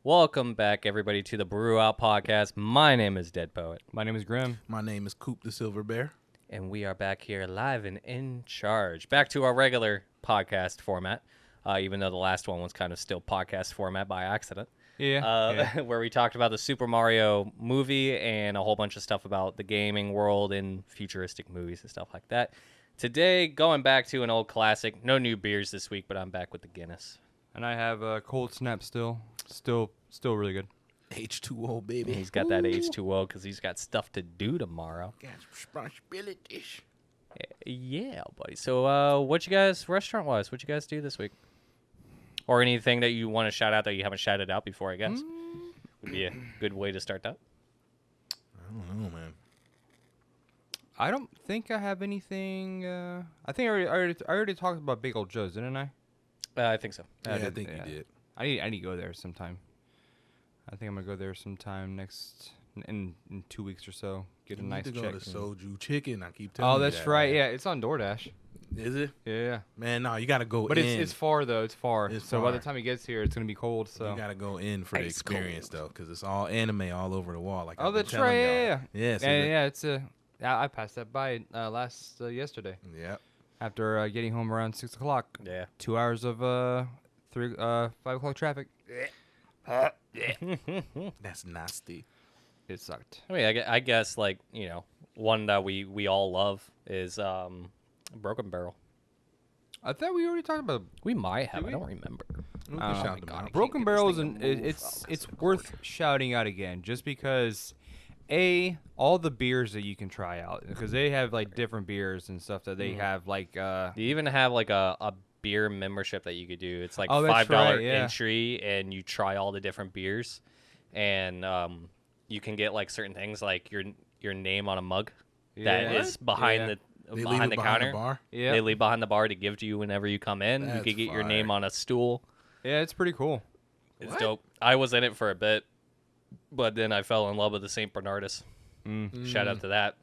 Welcome back, everybody, to the Brewout podcast. My name is Dead Poet. My name is Grim. My name is Coop the Silver Bear. And we are back here live and in charge. Back to our regular podcast format, even though the last one was kind of still podcast format by accident. Yeah. Where we talked about the Super Mario movie and a whole bunch of stuff about the gaming world and futuristic movies and stuff like that. Today, going back to an old classic. No new beers this week, but I'm back with the Guinness. And I have a cold snap still really good. H2O, baby. He's got that H2O because he's got stuff to do tomorrow. Got responsibilities. Yeah, buddy. So, what you guys, restaurant-wise, what you guys do this week? Or anything that you want to shout out that you haven't shouted out before, I guess. Would be a good way to start that. I don't know, man. I don't think I have anything. I think I already talked about Big Old Joe's, didn't I? I think so. I think you did. I need to go there sometime. I think I'm gonna go there sometime in 2 weeks or so. Get a nice check. You need to go to Soju Chicken. I keep telling you. Oh, that's that, right. man. Yeah, it's on DoorDash. Is it? Yeah. Man, no, you gotta go But in. it's far though. It's far. So by far. the time he gets here, it's gonna be cold. So you gotta go in for the Ice experience cold. though, because it's all anime all over the wall. Like oh, I've been that's telling right. y'all. Yeah. So Yeah. It's I passed that by yesterday. Yep. After getting home around 6 o'clock. Yeah. 2 hours of 5 o'clock traffic. That's nasty. It sucked. I mean, I guess, like, you know, one that we all love is Broken Barrel. I thought we already talked about. We might have. Did I we? don't remember. We Oh can my shout them God, out. I can't Broken get this Barrel is thing to move. it's worth shouting out again, just because all the beers that you can try out, because they have like different beers and stuff that they have like. They even have, like, a beer membership that you could do. It's like Oh, that's $5 right, yeah. entry, and you try all the different beers. And you can get, like, certain things, like your name on a mug that Yeah. is behind Yeah. the They leave behind it the behind counter. the bar. Yeah. They leave behind the bar to give to you whenever you come in. You That's could get your fire. name on a stool. Yeah, it's pretty cool. It's What? dope. I was in it for a bit, but then I fell in love with the St. Bernardus. Shout out to that.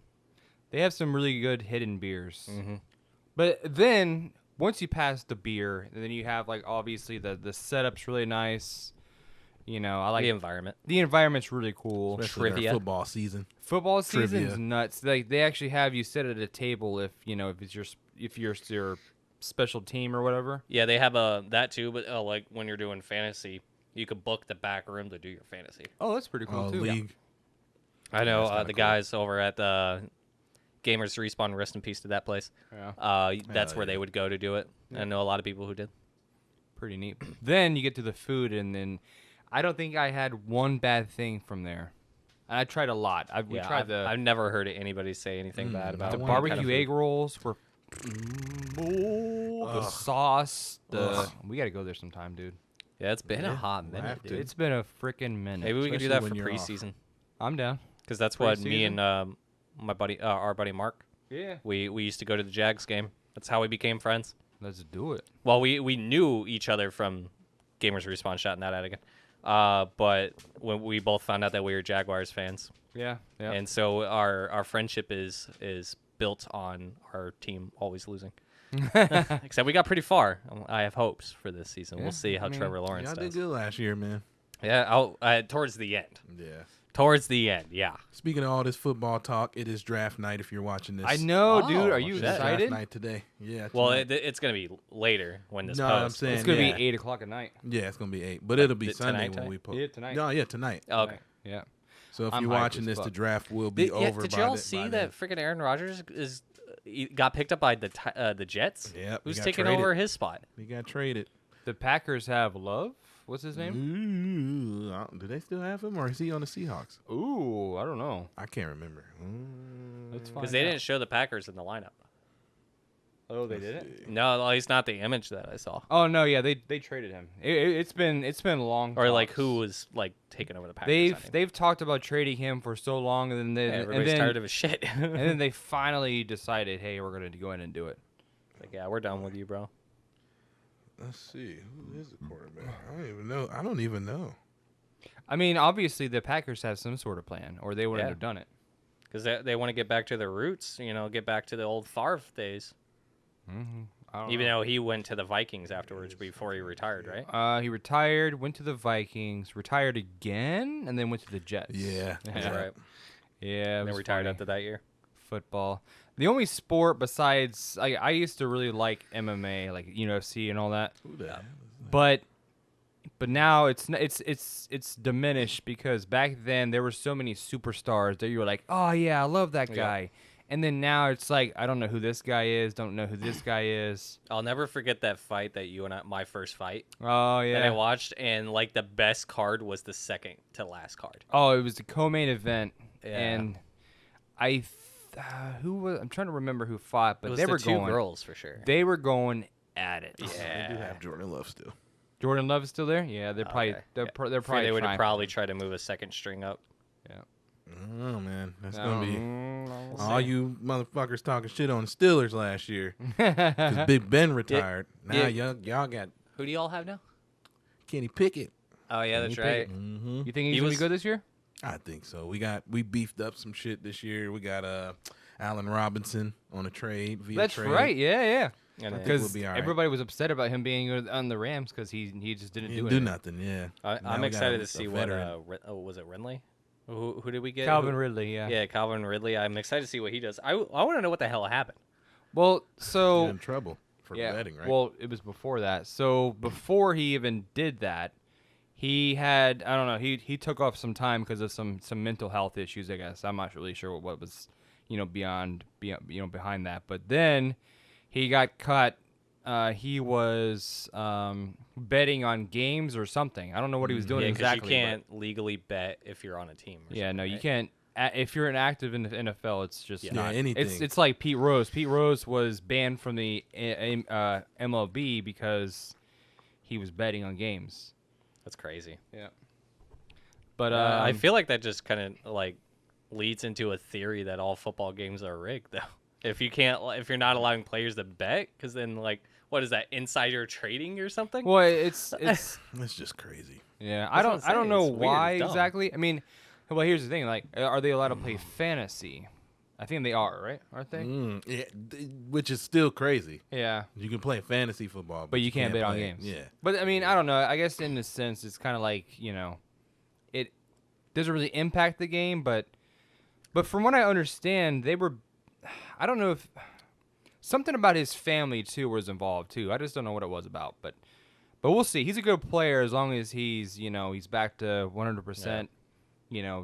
They have some really good hidden beers. Mm-hmm. But then once you pass the beer, then you have like obviously the setup's really nice. You know, I like The environment. the environment's really cool. Especially during Trivia. football season. Football Trivia. season's nuts. They actually have you sit at a table if it's your special team or whatever. Yeah, they have that too, but like when you're doing fantasy, you could book the back room to do your fantasy. Oh, that's pretty cool too. League. I know That's kinda the cool. guys over at the Gamers Respawn, rest in peace to that place. Yeah, That's Hell where yeah. they would go to do it. I know a lot of people who did. pretty neat. Then you get to the food, and then I don't think I had one bad thing from there. And I tried a lot. We tried I've never heard anybody say anything bad about the it. barbecue egg rolls were. The sauce. We gotta go there sometime, dude. Yeah, it's been a Yeah, hot we'll minute, have to. dude. It's been a freaking minute. Maybe we could do especially that when for you're off. preseason, I'm down. because that's what me Preseason? and my buddy, our buddy Mark, Yeah. we used to go to the Jags game. That's how we became friends. Let's do it. Well, we knew each other from Gamers Respawn, shouting that out again. But when we both found out that we were Jaguars fans, Yeah. Yeah. and so our friendship is built on our team always losing. Except we got pretty far. I have hopes for this season. Yeah, We'll see how I mean, Trevor Lawrence Y'all did does. good last year, man. Yeah, towards the end. Yeah. Towards the end, yeah. Speaking of all this football talk, it is draft night if you're watching this. I know, Oh, dude. Are you shit. It's draft excited? night today. Yeah. Well, tonight. it's gonna be later when this No, I'm posts. saying It's gonna yeah. be 8 o'clock at night. Yeah, it's gonna be 8, but it'll be Th- Sunday tonight? when we post. Yeah, tonight. No, yeah, tonight. Oh, okay. Yeah. So if I'm you're hyped watching as this, the fuck. draft will be over. Did by y'all the- see by that freaking Aaron Rodgers got picked up by the Jets? then. Yep. Who's he got taking traded. over his spot? He got traded. The Packers have Love. What's his name? Do they still have him, or is he on the Seahawks? Ooh, I don't know. I can't remember. Let's find Because they out. didn't show the Packers in the lineup. Oh, they didn't. No, at least not the image that I saw. Oh no, yeah, they traded him. It's been long. Or like talks. who was like taking over the Packers. I mean. They've talked about trading him for so long, and then Yeah, everybody's tired of his shit. and then they finally decided, hey, we're gonna go in and do it. Like, yeah, we're done with you, bro. Let's see. Who is the quarterback? I don't even know. I mean, obviously the Packers have some sort of plan, or they wouldn't Yeah. have done it. Because they want to get back to their roots, get back to the old Favre days. I don't Even know. though he went to the Vikings afterwards before he retired, right? He retired, went to the Vikings, retired again, and then went to the Jets. Yeah. That's Yeah. right. Yeah, it And then was retired funny. after that year. Football. The only sport besides I used to really like MMA, like UFC and all that, Who the hell is but now it's diminished because back then there were so many superstars that you were like, oh yeah, I love that Yeah. guy, and then now it's like I don't know who this guy is, don't know who this guy is. I'll never forget that fight that you and my first fight Oh that I yeah. watched, and like the best card was the second to last card. Oh, it was the co-main event, Yeah. and who was? I'm trying to remember who fought, It but was they the were two going. girls for sure. They were going at it. They do Yeah. have Jordan Love still. Jordan Love is still there. Yeah, they're probably Okay. they're, Yeah. pro- they're I figured probably they would have trying. probably tried to move a second string up. Oh man, that's gonna be Mm, all you motherfuckers talking shit on the Steelers last year because Big Ben retired. Now y'all got Who do y'all have now? Kenny Pickett. Oh yeah, that's right. Mm-hmm. You think He he's gonna was- be good this year? I think so. We beefed up some shit this year. We got Allen Robinson on a trade. Via That's trade. right. Yeah, yeah. And think Because we'll be all right. everybody was upset about him being on the Rams because he just didn't He do didn't do anything. nothing. Yeah. I, Now I'm we got excited a to see what. veteran. Was it Ridley? Who did we get? Calvin Who- Ridley. Yeah. Yeah, Calvin Ridley. I'm excited to see what he does. I want to know what the hell happened. Well, Got so in trouble for betting, right? well, it was before that. So before he even did that, he had I don't know. He took off some time because of some mental health issues. I guess I'm not really sure what was beyond behind that. But then he got caught. He was betting on games or something. I don't know what he was doing Yeah, because exactly. you but- can't legally bet if you're on a team. Or Yeah, something, no, you right? can't. If you're an active in the NFL, it's just Yeah, not. anything. It's like Pete Rose. Pete Rose was banned from the MLB because he was betting on games. That's crazy. Yeah. But I feel like that just kind of like leads into a theory that all football games are rigged, though. If you're not allowing players to bet, because then like, what is that, insider trading or something? well, it's That's just crazy. yeah. That's what I I'm don't saying, know it's weird, why it's dumb. exactly. I mean, well, here's the thing. Like, are they allowed to play fantasy? I think they are, right? Aren't they? Yeah, which is still crazy. Yeah. You can play fantasy football, But you can't bet on play- games. Yeah. But I mean, I don't know. I guess in a sense, it's kind of like it doesn't really impact the game. But from what I understand, they were. I don't know if something about his family too was involved too. I just don't know what it was about. But we'll see. He's a good player as long as he's he's back to 100%.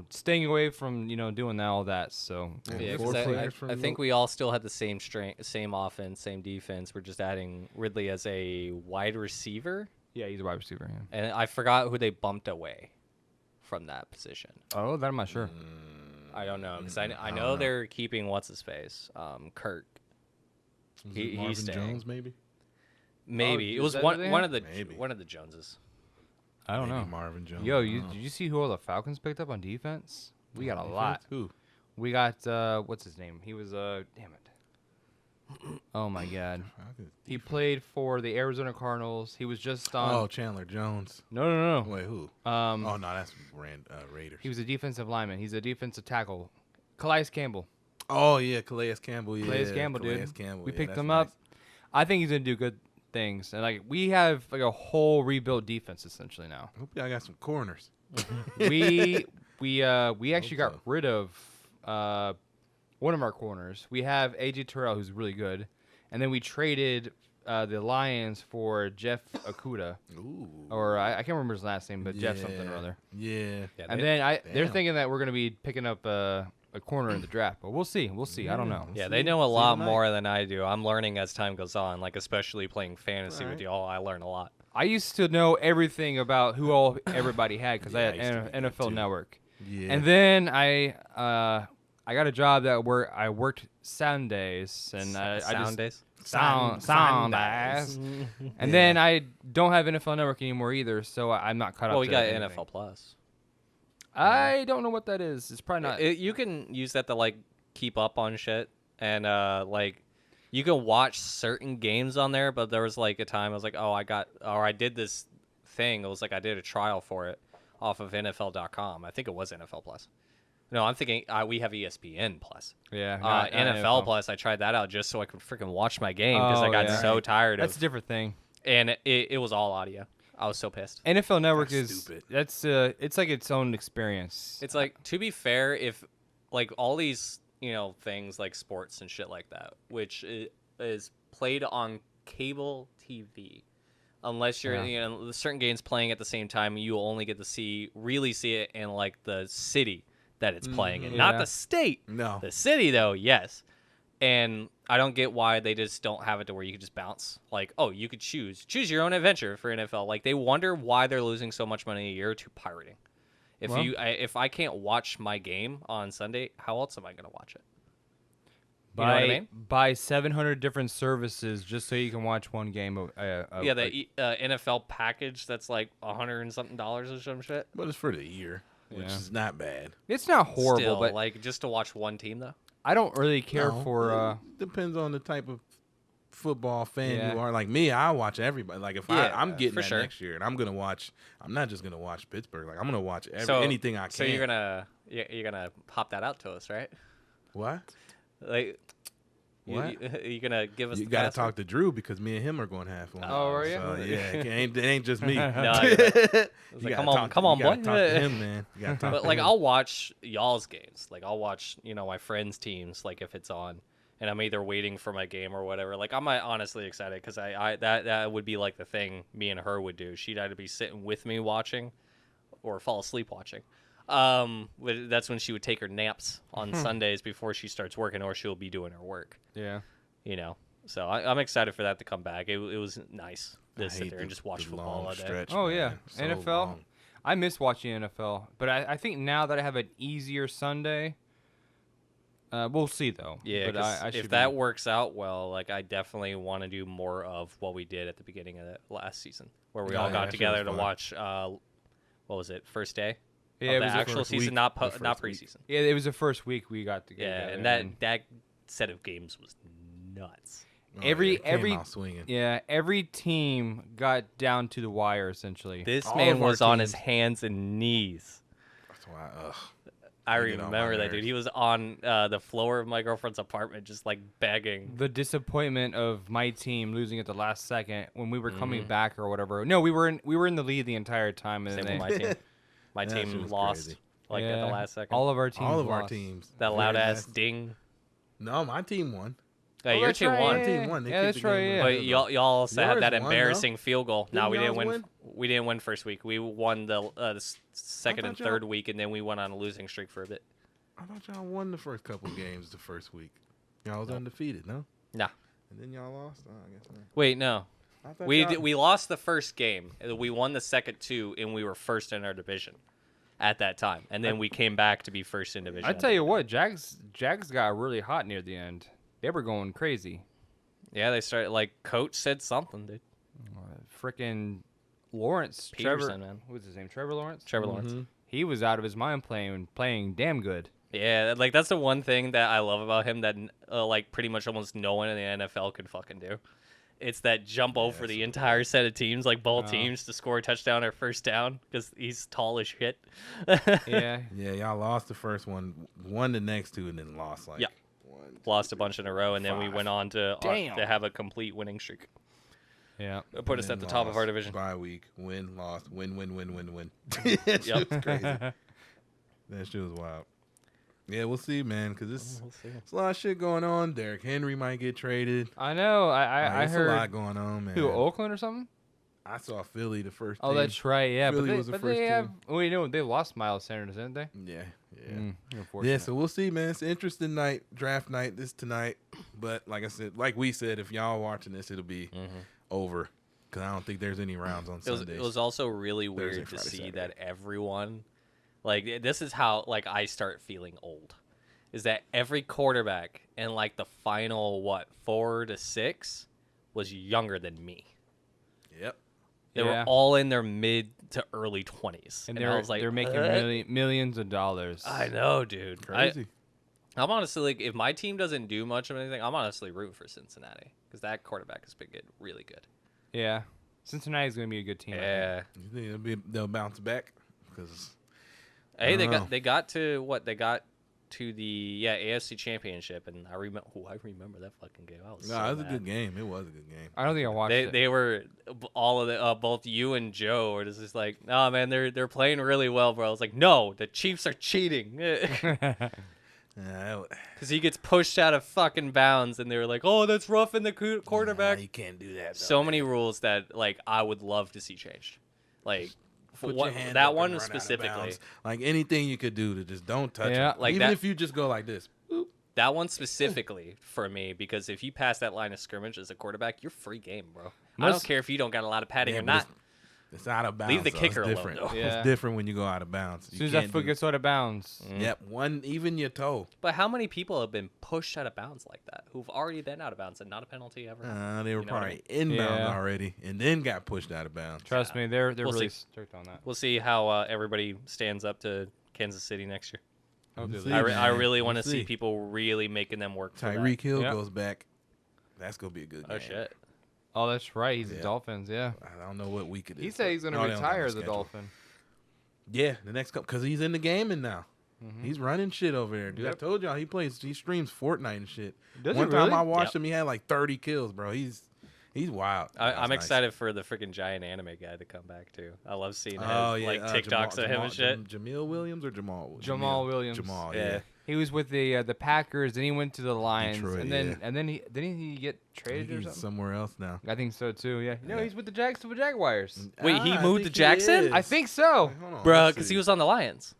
Staying away from doing all that. So Yeah, Four 'cause players from I think we all still had the same strength, same offense, same defense. We're just adding Ridley as a wide receiver, yeah, he's a wide receiver. Yeah. and I forgot who they bumped away from that position. Oh, that I'm not sure. I don't know because I don't know know. they're keeping what's his face, Kirk. Was He- it he's Marvin staying. Jones, maybe. Maybe is it was that one who they one have? of the Maybe. one of the Joneses. I don't Maybe know. Marvin Jones. Yo, I don't know. did you see who all the Falcons picked up on defense? We got a Defense? lot. Who? We got what's his name? He was damn it. Oh my God. Falcons He defense. played for the Arizona Cardinals. He was just on. Oh, Chandler Jones. No. Wait, who? Oh, Oh no, that's Raiders. he was a defensive lineman. He's a defensive tackle. Calais Campbell. Oh yeah, Calais Campbell. Yeah, Calais Campbell, Calais dude. Campbell. We yeah, picked that's him nice. up. I think he's gonna do good things. And like we have like a whole rebuilt defense essentially now. I hope y'all got some corners. we actually got so. rid of one of our corners. We have AJ Terrell, who's really good, and then we traded the Lions for Jeff Okuda, Ooh. or I can't remember his last name, but Jeff something or Yeah. other. Yeah. Yeah, And they- then they're Damn. thinking that we're gonna be picking up a corner in the draft, but we'll see. We'll see. I don't know. Yeah, See- they know a see lot tonight. more than I do. I'm learning as time goes on, like especially playing fantasy with Right. y'all. I learn a lot. I used to know everything about who all everybody had because Yeah, I I used to had do that NFL too. Network. Yeah. And then I got a job that where I worked Sundays and I Sound just days. sound days. And then I don't have NFL Network anymore either, so I'm not caught up. Well, we to got anything. NFL Plus. I don't know what that is. It's probably not. You can use that to like keep up on shit, and like you can watch certain games on there. But there was like a time I was like, oh, I did this thing. It was like I did a trial for it off of NFL.com. I think it was NFL Plus. No, I'm thinking we have ESPN Plus. Yeah. NFL Plus, I tried that out just so I could freaking watch my game because I Oh, got yeah. so tired That's of a different thing. and it was all audio. I was so pissed. NFL Network That's is stupid. it's like its own experience. It's like, to be fair, if like all these, things like sports and shit like that, which is played on cable TV, unless you're, certain games playing at the same time, you will only get to really see it in like the city that it's playing in, not Yeah. the state. No. The city though, yes. And I don't get why they just don't have it to where you could just bounce. Like, oh, you could choose your own adventure for NFL. Like, they wonder why they're losing so much money a year to pirating. If I can't watch my game on Sunday, how else am I gonna watch it? You know what I mean? Buy 700 different services just so you can watch one game. The NFL package that's like $100 and something or some shit. But it's for the year, which Yeah. is not bad. It's not horrible, Still, but like just to watch one team though. I don't really care No, for. depends on the type of football fan Yeah. you are. Like me, I watch everybody. Like if I'm getting for that sure. next year, and I'm gonna watch. I'm not just gonna watch Pittsburgh. Like I'm gonna watch So anything I can. So you're gonna pop that out to us, right? What? Like, What? You gonna give us? You the gotta password? talk to Drew because me and him are going half on. Oh, are you? So, yeah, it ain't just me. No, you're right. It's like, come on, you gotta boy. Talk to him, man. You gotta talk But to like, him. I'll watch y'all's games. Like, I'll watch my friends' teams. Like, if it's on, and I'm either waiting for my game or whatever. Like, I'm honestly excited because that would be like the thing me and her would do. She'd either be sitting with me watching, or fall asleep watching. But that's when she would take her naps on Sundays before she starts working, or she'll be doing her work. Yeah. So I'm excited for that to come back. It was nice to I sit hate there and the- just watch the football long all day. stretch, Oh yeah, man. So NFL. long. I miss watching NFL, but I think now that I have an easier Sunday, we'll see though. Yeah, but 'cause I if should that be- works out well, like I definitely want to do more of what we did at the beginning of the last season, where we Oh, all yeah, got that shit together was to fun. watch. What was it? First day yeah, of it the was the actual first season, week. not The first week. preseason. yeah, it was the first week we got together. Yeah, and that set of games was nuts. Oh, every- yeah, it came every- out swinging. yeah, every team got down to the wire essentially. This All man of our was on his teams. hands and knees. That's why. Ugh. I He did on my remember that, dude. nerves. He was on the floor of my girlfriend's apartment, just like begging. The disappointment of my team losing at the last second when we were coming Mm-hmm. back or whatever. No, we were in the lead the entire time, and Same then with my team. My That shit team was lost crazy. like at the last second. all of our teams. All of our lost. teams. that Very loud ass last- ding. No, my team won. Yeah, Oh, your that's team right, won. My team won. They Yeah, kicked that's the right, game yeah. in But the y'all also had Yours that won, though. embarrassing field goal. No, Didn't we didn't yours win. win? We didn't win first week. We won the second and thought y'all- third week, and then we went on a losing streak for a bit. I thought y'all won the first couple games the first week. Y'all was undefeated, no? Nah. And then y'all lost? Oh, I guess not. Wait, no. I thought We y'all- we lost the first game. We won the second two, and we were first in our division at that time. And then we came back to be first in division. I tell you what, Jags got really hot near the end. They were going crazy. Yeah, they started like coach said something, dude. Frickin' Lawrence, Peterson, Trevor, man. what was his name? Trevor Lawrence. Trevor Lawrence. He was out of his mind playing damn good. Yeah, like that's the one thing that I love about him that like pretty much almost no one in the NFL can fucking do. It's that jump over the entire set of teams, like both teams, to score a touchdown or first down because he's tall as shit. Yeah. Yeah, y'all lost the first one, won the next two, and then lost like Yeah. one. Lost a bunch in a row, and then we 5. went on to Damn. have a complete winning streak. Yeah. It put us at the top of our division. Bye week, win, lost, win. That shit was crazy. That shit was wild. Yeah, we'll see, man, because it's a lot of shit going on. Derrick Henry might get traded. I know. I It's a lot heard going on, man. who, Oakland or something. I saw Philly the first. Oh, team. that's right. Yeah, Philly but was the they first have. team. Well, you know, they lost Miles Sanders, didn't they? Yeah. Unfortunate. Yeah, so we'll see, man. It's an interesting night, draft night this tonight. But like I said, like we said, if y'all watching this, it'll be over because I don't think there's any rounds on Sundays. It was also really Thursday, weird to Friday, see Saturday. that everyone, like, this is how like I start feeling old, is that every quarterback in like the final 4 to 6 was younger than me. Yep. They were Yeah. all in their mid to early 20s, and I was like, they're making "What?" millions of dollars. I know, dude. Crazy. I'm honestly like, if my team doesn't do much of anything, I'm honestly rooting for Cincinnati because that quarterback has been good, really good. Yeah. Cincinnati's gonna be a good team. I think. Yeah. You think they'll bounce back? Because Hey, they got to what? They got to the AFC Championship, and I remember that fucking game. I was No, it was a good game. It was a good game. I don't think I watched it. They were all of the both you and Joe were just like, nah, man, they're playing really well, bro. I was like, no, the Chiefs are cheating. Because he gets pushed out of fucking bounds, and they were like, "Oh, that's roughing the quarterback." Nah, you can't do that. So many rules that like I would love to see changed. Like Put what, your hand that up and one run out of specifically. bounds. Like anything you could do to just don't touch Yeah, it. like Even that- if you just go like this. Boop. That one specifically for me, because if you pass that line of scrimmage as a quarterback, you're free game, bro. I don't care if you don't got a lot of padding Yeah, or but not. It's out of bounds. Leave the though. kicker It's alone, different. though. Yeah. It's different when you go out of bounds. As soon as that foot gets out of bounds. Yep, even your toe. But how many people have been pushed out of bounds like that who've already been out of bounds and not a penalty ever? They were You know what I probably inbound Yeah. already and then got pushed out of bounds. Trust me, they're We'll really see. strict on that. We'll see how everybody stands up to Kansas City next year. We'll see, I man. really We'll want to see see. people really making them work for that. Tyreek Hill Yep. goes back. That's gonna be a good game. Oh shit! Oh, that's right. He's the Yeah. Dolphins. Yeah. I don't know what week it is. He said he's going to No, they don't have retire a as a schedule. Dolphin. Yeah, the next couple because he's in the gaming now. Mhm. He's running shit over there, dude. Yep. I told y'all he streams Fortnite and shit. Does he One time really? I watched Yep. him, he had like 30 kills, bro. He's wild. I'm That's nice. excited for the freaking giant anime guy to come back too. I love seeing his, Oh yeah, like TikToks of him and shit. Jamil Williams or Jamal? Jamal Williams. Jamal, Yeah. yeah. He was with the Packers, then he went to the Lions, Detroit, and then yeah. and then he didn't he get traded or He's something? somewhere else now. I think so too. Yeah. No, Yeah. he's with the Jaguars. Wait, he I moved think to Jackson? is. I think so. Hold on, Bruh, let's because see. he was on the Lions.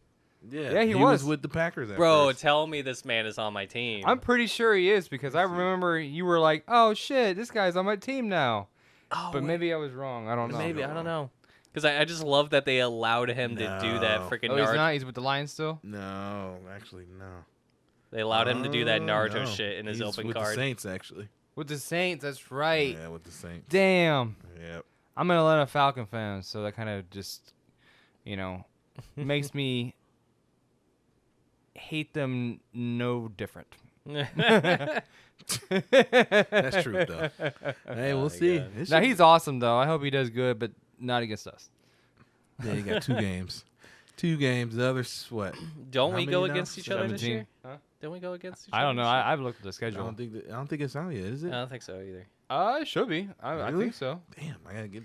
Yeah, he was was. with the Packers. At Bro, first. tell me this man is on my team. I'm pretty sure he is because I remember you were like, "Oh shit, this guy's on my team now." Oh, But wait, maybe I was wrong. I don't know. maybe I don't know. Because I just love that they allowed him to do that No. freaking Oh, he's Naruto. not. He's with the Lions still. No, actually, no. They allowed him to do that Naruto No. shit in his He's open with card. the Saints, actually. With the Saints. That's right. Yeah, with the Saints. Damn. Yep. I'm an Atlanta Falcon fan, so that kind of just, makes me hate them no different. That's true, though. Hey, we'll my see. God. This Now shit- he's awesome though. I hope he does good, but not against us. Yeah, you got 2 games. 2 games. The other's what? Don't How we many go now? against each other this 17. year? Huh? Don't we go against each I other? don't know. this year? I've looked at the I schedule. don't think it's out yet, is it? I don't think so either. It should be. I Really? think so. Damn, I gotta get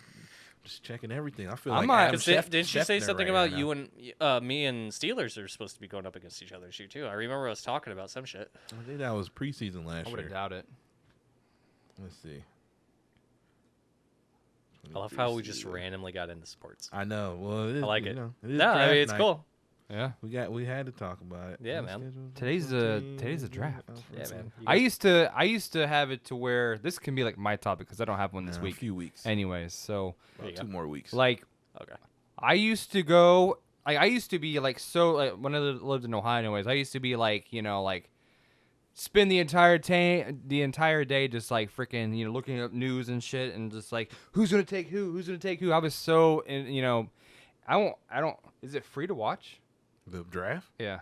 just checking everything. I feel I like might- Adam Because Schef- didn't you say Schefter something right about now. you and me and Steelers are supposed to be going up against each other this year too? I remember us talking about some shit. I think that was preseason last I would year. have doubted. Let's see. I love how we just randomly got into sports. I know. Well, it is, I like you it. know, it is No, I draft mean it's night. cool. Yeah. We had to talk about it. Yeah, What's man. scheduled? Today's the draft. Yeah, man. You I guys- used to have it to where this can be like my topic because I don't have one this A week. few weeks. Anyways, so There you About 2 go. more weeks. like Okay. I used to go. I used to be like so. Like, when I lived in Ohio, anyways, I used to be like spend the entire day just like freaking looking up news and shit and just like who's gonna take who's gonna take who. I was so I don't. Is it free to watch? The draft? Yeah.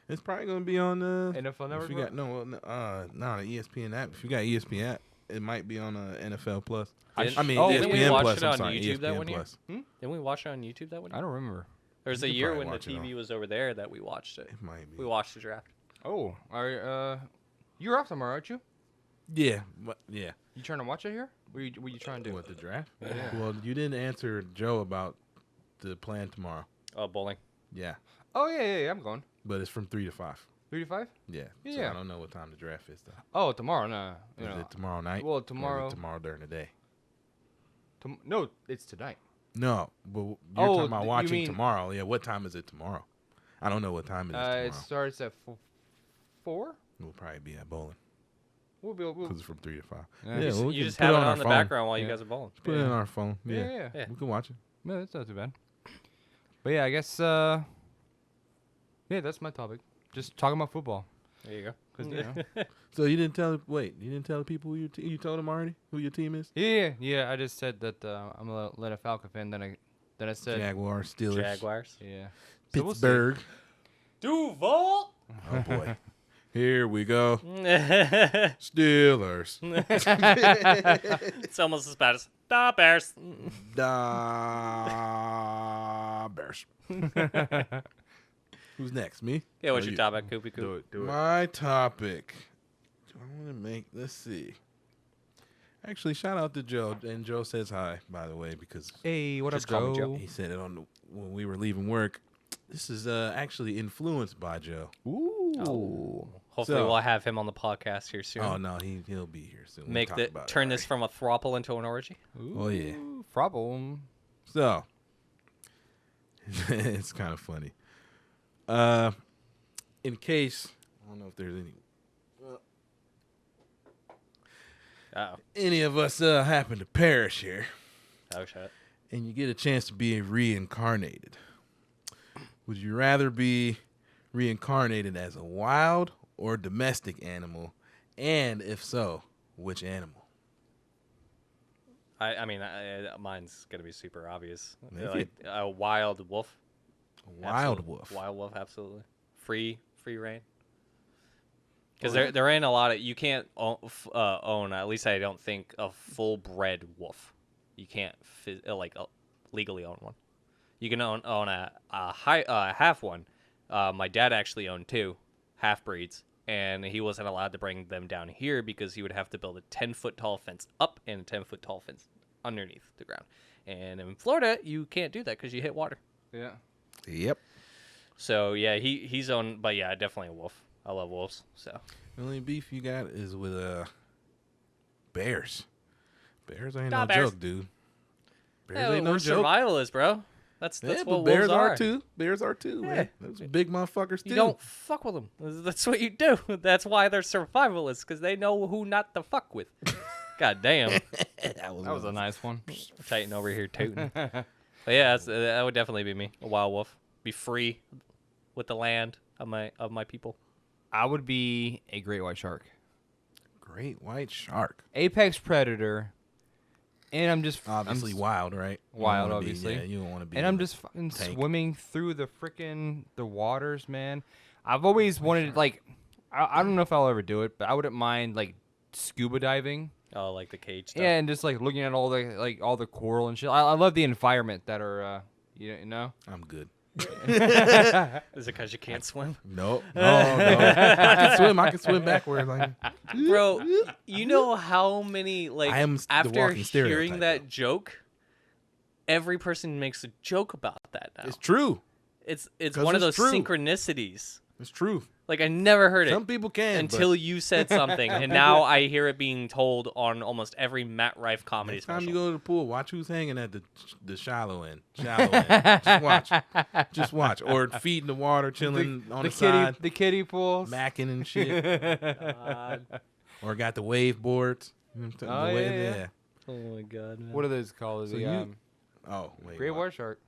It's probably gonna be on the NFL Network. If you got the ESPN app. If you got ESPN app, it might be on NFL Plus. Didn't- I mean, oh, didn't we ESPN watch Plus. it I'm on sorry, YouTube that ESPN one year? Plus. Didn't we watch it on YouTube that one? I don't remember. There was You a could year probably when the watch it on- TV was over there that we watched it. It might be. We watched the draft. Oh, you're off tomorrow, aren't you? Yeah, but yeah. You trying to watch it here? What you trying to do? What, the draft? Yeah. Well, you didn't answer Joe about the plan tomorrow. Oh, bowling. Yeah, Oh yeah, I'm going. but it's from 3 to 5. 3 to 5? Yeah. So Yeah. I don't know what time the draft is though. Oh, tomorrow. No, Is it tomorrow night? Well, Or is it tomorrow. tomorrow during the day. No, it's tonight. No, but you're Oh, talking about you watching mean- tomorrow. Yeah, what time is it tomorrow? I don't know what time it is tomorrow. It starts at 4. We'll probably be at bowling We'll because it's from 3 to 5. Yeah. Yeah, well, we You can just put have it our on the phone. background while you Yeah. guys are bowling. Put it on our phone. Yeah, Yeah. yeah. Yeah. We can watch it. No, that's not too bad. But yeah, I guess. Yeah, that's my topic. Just talking about football. There you go. 'Cause, you know. So you didn't tell? Wait, you didn't tell the people who you told them already who your team is? Yeah. I just said that I'm a Atlanta Falcon fan. Then I said Jaguars, Steelers, Jaguars. yeah. So we'll see. Pittsburgh. Duval. Oh boy, here we go. Steelers. It's almost as bad as the Bears. Da my bears. Who's next? Me? Yeah, what's Oh, your you. topic, Koopy Coop? Do it. My topic. Do I want to make? Let's see. Actually, shout out to Joe, and Joe says hi, by the way, because Hey, what Just up, call me Joe? Joe. he said it when we were leaving work. This is actually influenced by Joe. Ooh. Hopefully, So- we'll have him on the podcast here soon. Oh no, he'll be here soon. We'll talk about it Turn this already. from a throuple into an orgy. Oh, yeah. Problem. So it's kind of funny. In case I don't know if there's Oh, any of us happen to perish here, oh shit. and you get a chance to be reincarnated, would you rather be reincarnated as a wild or domestic animal? And if so, which animal? I mean, mine's gonna be super obvious. Make Like a wild wolf. A wild Absolutely. wolf. Wild wolf, absolutely. Free reign. Because there ain't a lot of, you can't own, at least I don't think, a full bred wolf. You can't legally own one. You can own a half one. My dad actually owned 2 half breeds, and he wasn't allowed to bring them down here because he would have to build a 10-foot tall fence up and a 10-foot tall fence underneath the ground. And in Florida, you can't do that because you hit water. Yeah. Yep. So yeah, he's owned, but yeah, definitely a wolf. I love wolves. So The only beef you got is with bears. Bears ain't Nah, no bears. joke, dude. Bears yeah, ain't no we're joke. survivalists, bro. That's Yeah, what but bears wolves are too. Bears are too, Yeah. man. Those big motherfuckers too. You don't fuck with them. That's what you do. That's why they're survivalists, because they know who not to fuck with. God damn. that was, That was a nice one. Titan over here tooting. But yeah, that would definitely be me. A wild wolf. Be free with the land of my people. I would be a great white shark. great white shark. Apex predator. And I'm just Obviously wild, right? You don't Wild, wanna be- obviously. yeah, you don't want to be. And in I'm the just fucking tank. swimming through the waters, man. I've always wanted like I don't know if I'll ever do it, but I wouldn't mind like scuba diving. Oh, like the cage stuff. Yeah, and just like looking at all the coral and shit. I love the environment that are you know. I'm good. Is it because you can't swim? No, no. I can swim backwards. Like, Bro, you know how many, like, I am the after walking hearing stereotype, that joke, every person makes a joke about that now. it's true. It's 'Cause one of it's those true. synchronicities. It's true. Like, I never heard Some it people can until you said something, and now I hear it being told on almost every Matt Rife comedy next time special. you go to the pool, watch who's hanging at the shallow end. Shallow end. Just watch. Just watch. Or feet in the water, chilling on the side, the kiddie pools. macking and shit. Or got the wave boards. You know what I'm Oh, talking- the yeah, wave- yeah. Oh, my God, man. What are those called? So The, you- Oh, wait. great what? white shark.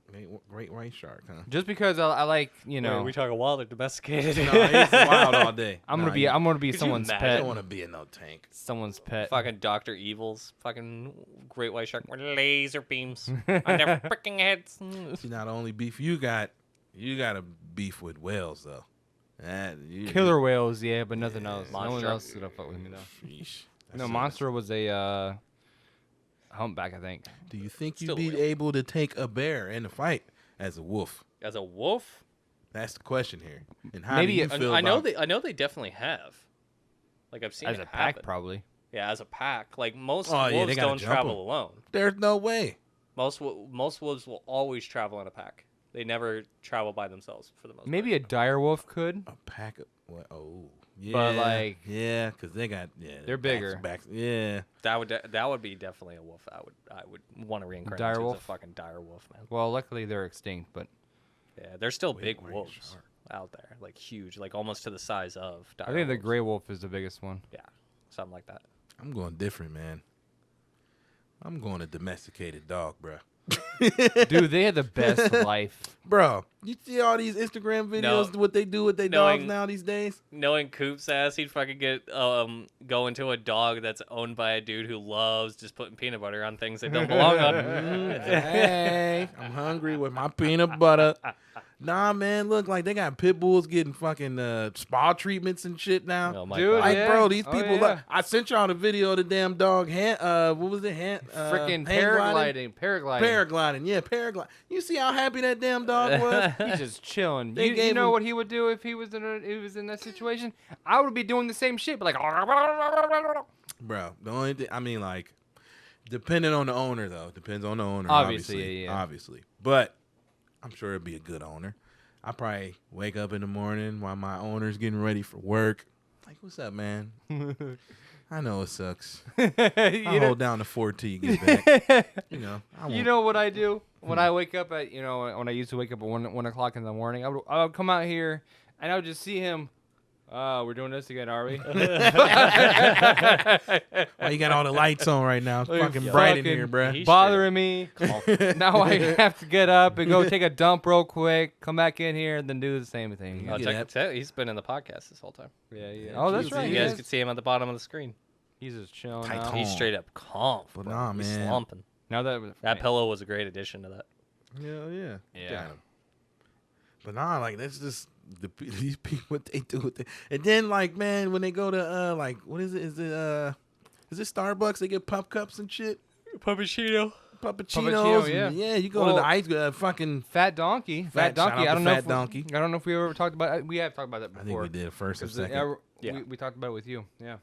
Great white shark, huh? Just because I like Wait, know. are we talking wild or domesticated? No, he's wild all day. I'm Nah, gonna be Could you someone's imagine? I pet. don't want to be in no tank. Someone's pet. Fucking Dr. Evil's fucking great white shark with laser beams on their freaking heads. See, not only beef you got a beef with whales though. Killer whales, yeah, but nothing else. No one Monster. else is gonna fuck with me though. Sheesh. No, That's monster was a humpback, I think. Do you think Still you'd be real. able to take a bear in a fight as a wolf? As a wolf, That's the question here. And how Maybe do you a- feel I know about- they definitely have. Like I've seen As it a pack, happen. probably. Yeah, as a pack. Like most Oh, yeah, wolves they gotta don't jump travel 'em. alone. There's no way. Most wolves will always travel in a pack. They never travel by themselves for the most Maybe a dire wolf could. A pack of what? Oh, yeah. But, like- yeah, because they got They're bigger. Yeah. part. That would be definitely a wolf. I would want to reincarnate Dire into wolf? a fucking dire wolf, man. Well, luckily they're extinct, but Yeah, they're still Great big white wolves shark. out there, like huge, like almost to the size of dire I think the wolves. gray wolf is the biggest one. Yeah, something like that. I'm going different, man. I'm going a domesticated dog, bro. Dude, they had the best life. Bro, you see all these Instagram videos, what they do with their dogs Knowing- now these days? Knowing Coop's ass, he'd fucking get go into a dog that's owned by a dude who loves just putting peanut butter on things that don't belong on. Hey, I'm hungry with my peanut butter. Nah, man, look, like they got pit bulls getting fucking spa treatments and shit now. Oh my Dude, God. Like, yeah. bro, these Oh, people. yeah. Look, I sent y'all the video of the damn dog. What was it? Freaking Paragliding. paragliding. Yeah, paragliding. You see how happy that damn dog was? He's just chilling. They You gave know him- what he would do if he was in that situation? I would be doing the same shit, but like, Bro, the only thing, I mean, like, depending on the owner, though. Depends on the owner, Obviously, yeah. Obviously. But I'm sure it'd be a good owner. I probably wake up in the morning while my owner's getting ready for work. Like, what's up, man? I know it sucks. I hold down the fort till you get back. You know, You know what I do when I wake up at when I used to wake up at 1 o'clock in the morning? I would come out here and I would just see him. We're doing this again, are we? Why you got all the lights on right now? It's fucking Yo, bright in fucking here, bruh. He's bothering me. Now I have to get up and go take a dump real quick, come back in here, and then do the same thing. Oh, Check it out. He's been in the podcast this whole time. Yeah. Oh, that's Jesus. right. You he guys is. can see him at the bottom of the screen. He's just chilling Tight out. home. He's straight up calm. But bro. nah, He's man. slumping. Now that That pillow was a great addition to that. Hell yeah. Yeah. Got him. But nah, like that's just these people what they do with it. And then like man, when they go to like what is it? Is it Starbucks? They get pup cups and shit. Puppuccino. Puppuccinos. yeah. And, yeah, you go Well, to the ice fucking. Fat Donkey. Fat- shout out I to don't know. Fat Donkey. I don't know if we ever talked about. We have talked about that I before. think we did first or 'Cause, second. Yeah. We talked about it with you. Yeah.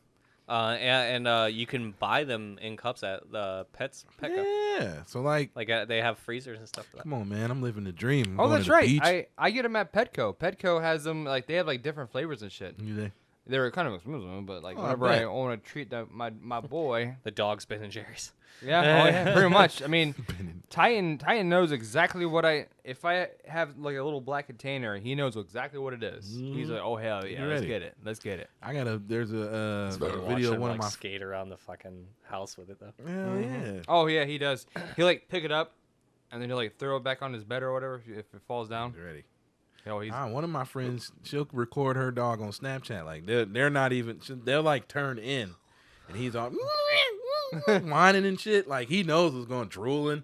And you can buy them in cups at the Petco. Yeah. So like, Like they have freezers and stuff for that. come on, man, I'm living the dream. I'm Oh, going that's to the right. beach. I get them at Petco. Petco has them like they have like different flavors and shit. You there? They're kind of expensive, but like Oh, I whenever bet. I want to treat my boy, The dog's Ben and Jerry's. yeah, pretty much. I mean, Titan knows exactly what if I have like a little black container, he knows exactly what it is. He's like, oh hell yeah, You let's ready? get it, let's get it. There's a Better watch video of him, one like, of my. skate around the fucking house with it though. Hell yeah. Oh yeah, he does. He like pick it up, and then he'll like throw it back on his bed or whatever if it falls down. He's ready. Oh, he's One of my friends, she'll record her dog on Snapchat. Like they're not even. They'll like turn in, and he's all whining and shit. Like he knows what's going, drooling,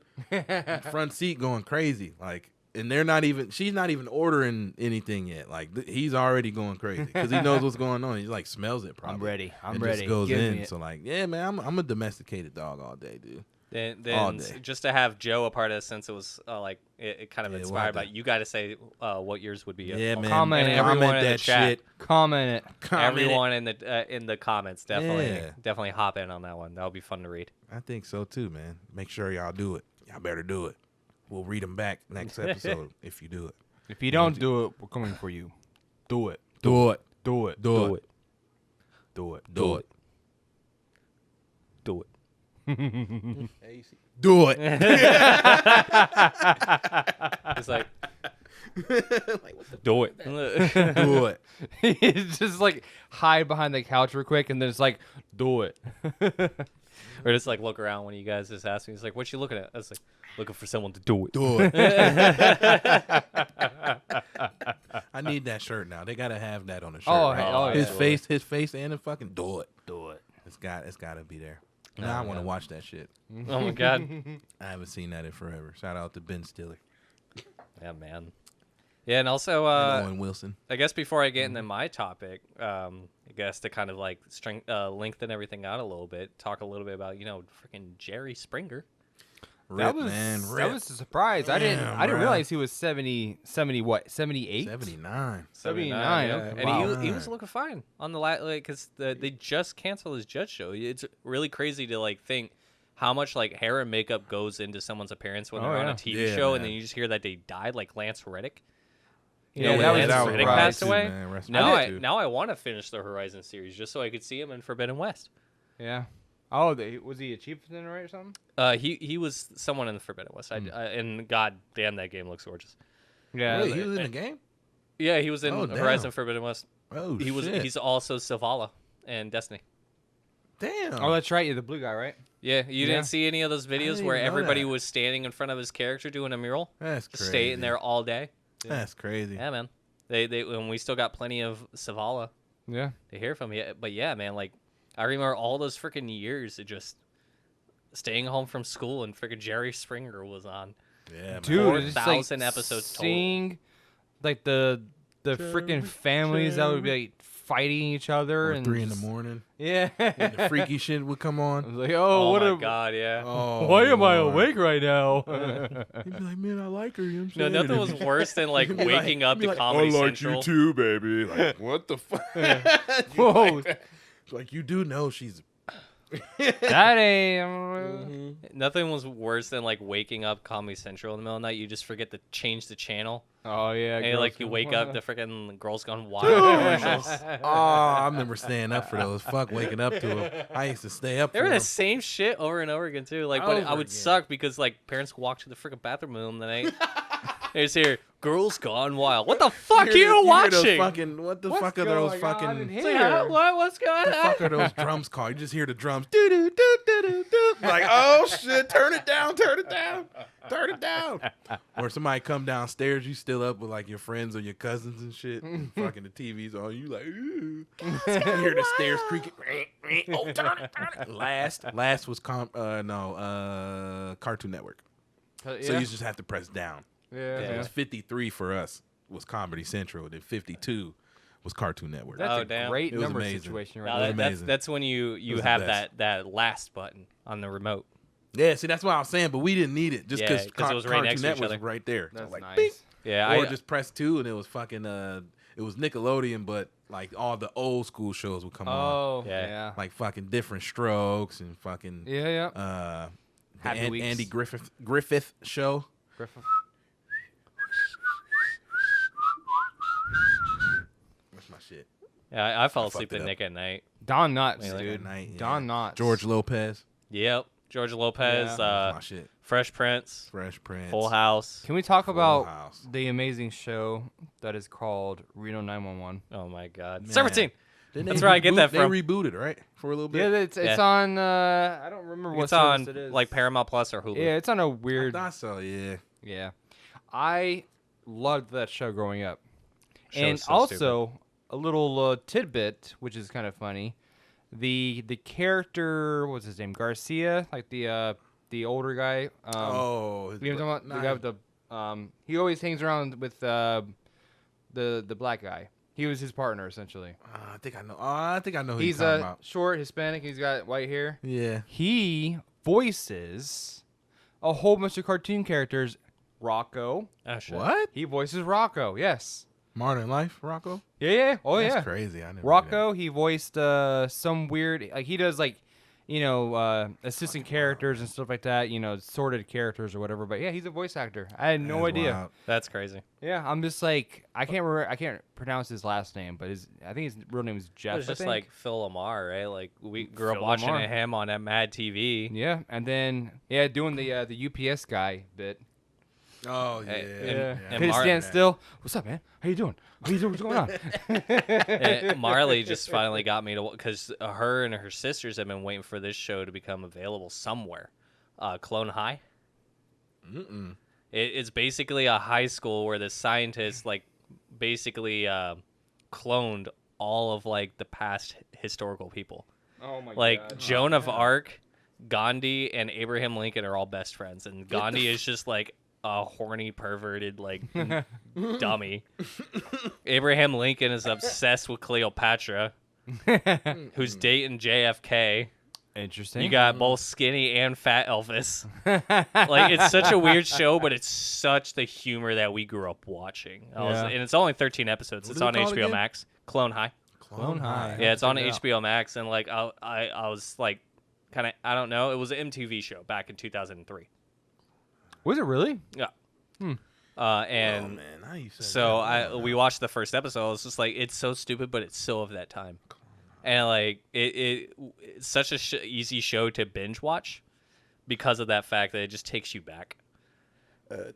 front seat going crazy. Like, and they're not even. She's not even ordering anything yet. Like he's already going crazy because he knows what's going on. He like smells it. Probably. I'm ready. I'm and ready. Just goes Give me in. it. So like, yeah, man, I'm a domesticated dog all day, dude. Then All day. just to have Joe a part of it, since it was like it kind of Yeah, we'll inspired have by to- you got to say what yours would be. Yeah, man. comment and everyone in the that chat. shit. Comment it. Comment it. Everyone in the comments Yeah. definitely hop in on that one. That'll be fun to read. I think so too, man. Make sure y'all do it. Y'all better do it. We'll read them back next episode if you do it. If you don't do it, we're coming for you. Do it. Do it. Do it. Do it. Do it. Do it. Do it. Do it. It's like do it. Do it. He's just like hide behind the couch real quick, and then it's like, do it. Or just like look around when you guys just ask me. It's like, what you looking at? I was like, looking for someone to do it. Do it. I need that shirt now. They gotta have that on the shirt. Oh, right? oh, his yeah. face, and the fucking do it. Do it. It's gotta be there. Now I want to watch that shit. Oh my god. I haven't seen that in forever. Shout out to Ben Stiller Yeah, man. Yeah, and also and Owen Wilson. I guess before I get into my topic, I guess to kind of like lengthen everything out a little bit, talk a little bit about freaking Jerry Springer. Rip, that man. Rip. That was a surprise. I didn't Damn, realize he was 70 what? 78? 79. 79, yeah. okay. And Wow. he was looking fine on the because they just canceled his judge show. It's really crazy to like think how much like hair and makeup goes into someone's appearance when Oh, they're on yeah. a TV Yeah, show, man. and then you just hear that they died, like Lance Reddick. You Yeah, know, that when was Lance a Reddick surprise passed too, away. man. Rest in Now peace, too. I want to finish the Horizon series just so I could see him in Forbidden West. Yeah. Oh, was he a chieftain or something? He was someone in the Forbidden West. And god damn, that game looks gorgeous. Yeah. Wait, he was in the game? Yeah, he was in Oh, damn. Horizon Forbidden West. Oh, He's shit. also Zavala in Destiny. Damn. Oh, that's right. You're the blue guy, right? Yeah, you Yeah. didn't see any of those videos didn't where know everybody that. was standing in front of his character doing a mural, That's just crazy. staying there all day. That's crazy. Yeah, man. They and we still got plenty of Zavala Yeah. to hear from. Yeah, but yeah, man. Like I remember all those freaking years of just staying home from school and freaking Jerry Springer was on. Yeah, man. Dude, it's just, 4,000 episodes total. seeing like the freaking families that would be like fighting each other Or and 3 in the morning. Yeah. When the freaky shit would come I on. was like, Oh what my god, yeah. Oh, why am I Lord. awake right now? He'd be like, man, I like her. You know what No, I'm nothing saying? was worse than like He'd be waking up he'd be to like, Comedy I like Central. you too, baby. Like, what the fuck? Whoa. Like, you do know she's. That ain't. Nothing was worse than like waking up Comedy Central in the middle of the night. You just forget to change the channel. Oh yeah. And Girls like you Gone wake Wild. up, the freaking Girls Gone Oh, Wild commercials. I remember staying up for those. Fuck waking up to them. I used to stay up They for were them. the same shit over and over again too. Like, but I Over would again. suck because like parents would walk to the freaking bathroom in the middle of the night. They just hear Girls Gone Wild. What the fuck are you hear those watching? fucking, what the fuck are those fucking? It's like, huh? What's going What the fuck on? are those drums called? You just hear the drums. Doo doo doo doo doo doo. Like, oh shit, turn it down, turn it down, turn it down. Or somebody come downstairs, you still up with like your friends or your cousins and shit. And fucking the TV's on. You like, ooh. You hear the stairs creaking. Oh, turn it. Last was Cartoon Network. So you just have to press down. Yeah. It was 53 for us was Comedy Central, then 52 was Cartoon Network. That's Oh, a damn. great It was number amazing. situation No, right was there. that's amazing. when you was the have best. that last button on the remote. Yeah, see, that's what I was saying, but we didn't need it just Yeah, because 'cause it was right Cartoon next to each Network other. was right there. So That's like, nice. bing. Yeah, Or just press 2 and it was fucking it was Nickelodeon, but like all the old school shows would come on, Oh Yeah. yeah. like fucking Different Strokes and fucking Yeah. the Happy Weeks. Andy Griffith show. Griffith. That's my shit. yeah. I fell I asleep fucked to it Nick at night. Don Knotts, Really? dude. At night, yeah. Don Knotts. George Lopez. Yep, George Lopez, Yeah. That's my shit. Fresh Prince, Fresh Prince. Full House. Can we talk Full about House. the amazing show that is called Reno 911? Oh my God, Man. Serpentine. Didn't That's they where I get that They from. rebooted, right? For a little Yeah, bit. it's Yeah. on. I don't remember what It's service on it is. like Paramount Plus or Hulu. Yeah, it's on a I weird. thought so, yeah. Yeah, I loved that show growing up, Show's and so also a little tidbit, which is kind of funny. The character, what's his name, Garcia, like the older guy. Oh, You know what I'm talking about? The guy with the he always hangs around with the black guy. He was his partner essentially. I think I know. I think I know who He's you're talking about. short, Hispanic. He's got white hair. Yeah. He voices a whole bunch of cartoon characters. Rocco. Oh, shit. What? He voices Rocco. Yes. Modern Life, Rocco? Yeah. Oh That's yeah. crazy. I never knew Rocco. He voiced some weird. Like he does like. Assistant characters and stuff like that, sorted characters or whatever. But yeah, he's a voice actor. I had that. no That's idea. wild. That's crazy. Yeah, I'm just like I can't pronounce his last name, but I think his real name is Jeff. It's I just think. like Phil Lamar, right? Like we grew up Phil watching Lamar. him on that Mad TV. Yeah, and then doing the UPS guy bit. Oh, yeah. and Could he Mar- stand still? What's up, man? How you doing? What you doing? What's going on? And Marley just finally got me to because her and her sisters have been waiting for this show to become available somewhere. Clone High. Mm-mm. It's basically a high school where the scientists like basically cloned all of like the past historical people. Oh my Like Joan of Arc, Gandhi, and Abraham Lincoln are all best friends, and Gandhi is just like a horny, perverted, like dummy. Abraham Lincoln is obsessed with Cleopatra, who's dating JFK. Interesting. You got both skinny and fat Elvis. Like it's such a weird show, but it's such the humor that we grew up watching. Yeah. And it's only 13 episodes. What It's is it on called HBO again? Max. Clone High. Clone High. Yeah, it's on check it out. HBO Max, and like I was like, kind of I don't know. It was an MTV show back in 2003. Was it really? Yeah. Hmm. Oh, And man. Now you said so that. we watched the first episode. It's just like it's so stupid, but it's so of that time. And like it's such a easy show to binge watch because of that fact that it just takes you back.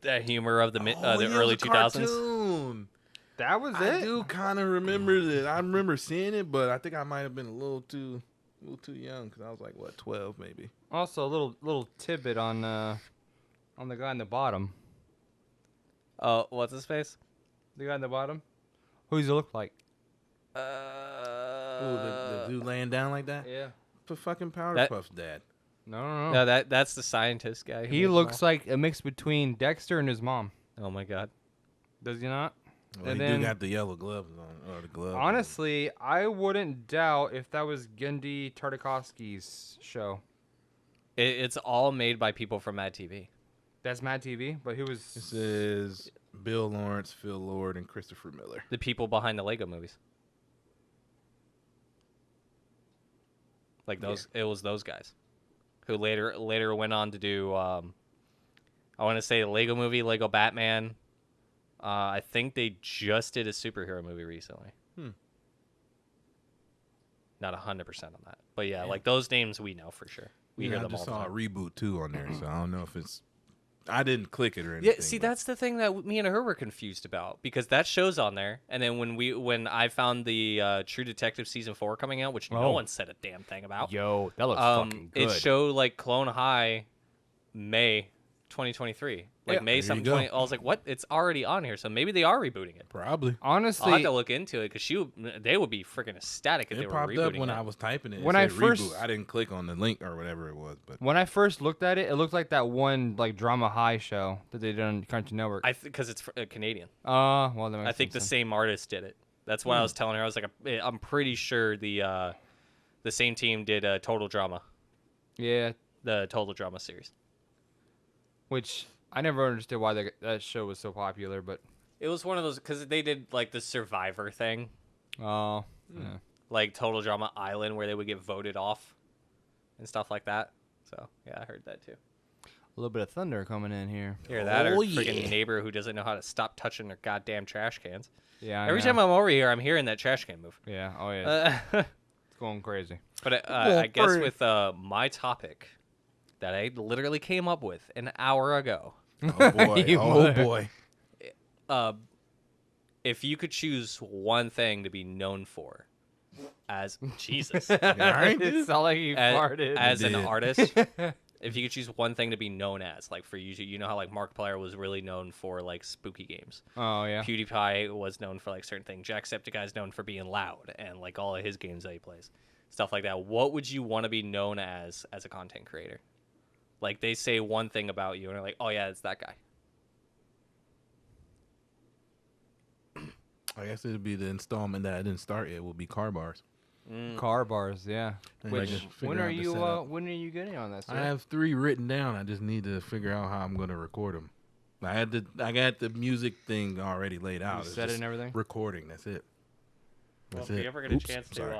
That humor of the Oh, the yeah, it early was a 2000s. cartoon. That was I do kind of remember that. I remember seeing it, but I think I might have been a little too young because I was like, what, 12 maybe. Also, a little tidbit on the guy on the bottom. Oh, what's his face? The guy on the bottom. Who does he look like? Ooh, the dude laying down like that? Yeah. For fucking Powder That- Puff's dad. No. No, that's the scientist guy. who He made them looks all. like a mix between Dexter and his mom. Oh my god. Does he not? Well, And he then- do got the yellow gloves on, or the glove. Honestly, I wouldn't doubt if that was Gendy Tartakovsky's show. It's all made by people from Mad TV. That's Mad TV, but who was? This is Bill Lawrence, Phil Lord, and Christopher Miller. The people behind the Lego movies. Like those, it was those guys, who later went on to do. I want to say the Lego movie, Lego Batman. I think they just did a superhero movie recently. Not 100% on that, but yeah, like those names we know for sure. We hear I them all just the saw a time. reboot too on there, so I don't know if it's. I didn't click it or anything. Yeah, see, but- that's the thing that me and her were confused about, because that show's on there, and then when I found the True Detective season 4 coming out, which no Oh. one said a damn thing about. Yo, that looks fucking good. It showed like Clone High, May 2023, like Yeah, May there you something go. 20. I was like, what? It's already on here, so maybe they are rebooting it. Probably. I'll have Honestly, to look into it, because they would be freaking ecstatic if they It were popped rebooting up when it. I was typing it. It When I said first- reboot. I didn't click on the link or whatever it was, but when I first looked at it, it looked like that one like Drama High show that they did on Cartoon Network. Because it's Canadian. Well, that makes I think the sense same artist did it. That's what I was telling her. I was like, I'm pretty sure the same team did Total Drama, then. Yeah, the Total Drama series. which I never understood why that show was so popular, but It was one of those, because they did like the Survivor thing, yeah. like Total Drama Island, where they would get voted off and stuff like that. So yeah, I heard that too. A little bit of thunder coming in here. Hear that, or Oh, freaking yeah. neighbor who doesn't know how to stop touching their goddamn trash cans. Yeah. Every time I'm over here, I'm hearing that trash can move. Yeah. Oh yeah. Uh, It's going crazy. But Well, I guess for- with my topic that I literally came up with an hour ago, oh boy, You oh mother- boy. if you could choose one thing to be known for as Jesus, right, It dude? sounded like you farted. as an did. artist, if you could choose one thing to be known as, like for you know how like Markiplier was really known for like spooky games. Oh yeah. PewDiePie was known for like certain things. Jacksepticeye is known for being loud and like all of his games that he plays, stuff like that. What would you want to be known as a content creator? Like they say one thing about you and they're like, oh yeah, it's that guy. I guess it'd be the installment that I didn't start yet. Will be car bars. Car bars. Yeah. I Which need to figure when out are the you? setup. When are you getting on that? Sir? I have 3 written down. I just need to figure out how I'm going to record them. I got the music thing already laid out. It's set it just and everything? Recording. That's it. Well, That's if it. you ever get a Oops, chance sorry.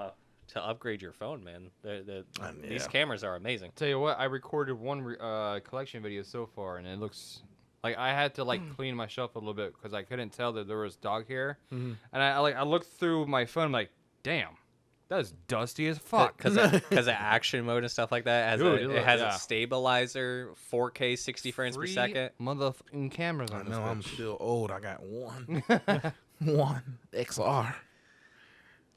to upgrade your phone, man, these Yeah. cameras are amazing. Tell you what, I recorded one collection video so far, and it looks like I had to like clean my shelf a little bit because I couldn't tell that there was dog hair. Mm-hmm. And I looked through my phone, I'm like, damn, that is dusty as fuck. Because of action mode and stuff like that, Dude, it has yeah. a stabilizer, 4K, 60 frames per 3 second. motherfucking cameras I on this know I'm bitch. still old. I got one XR.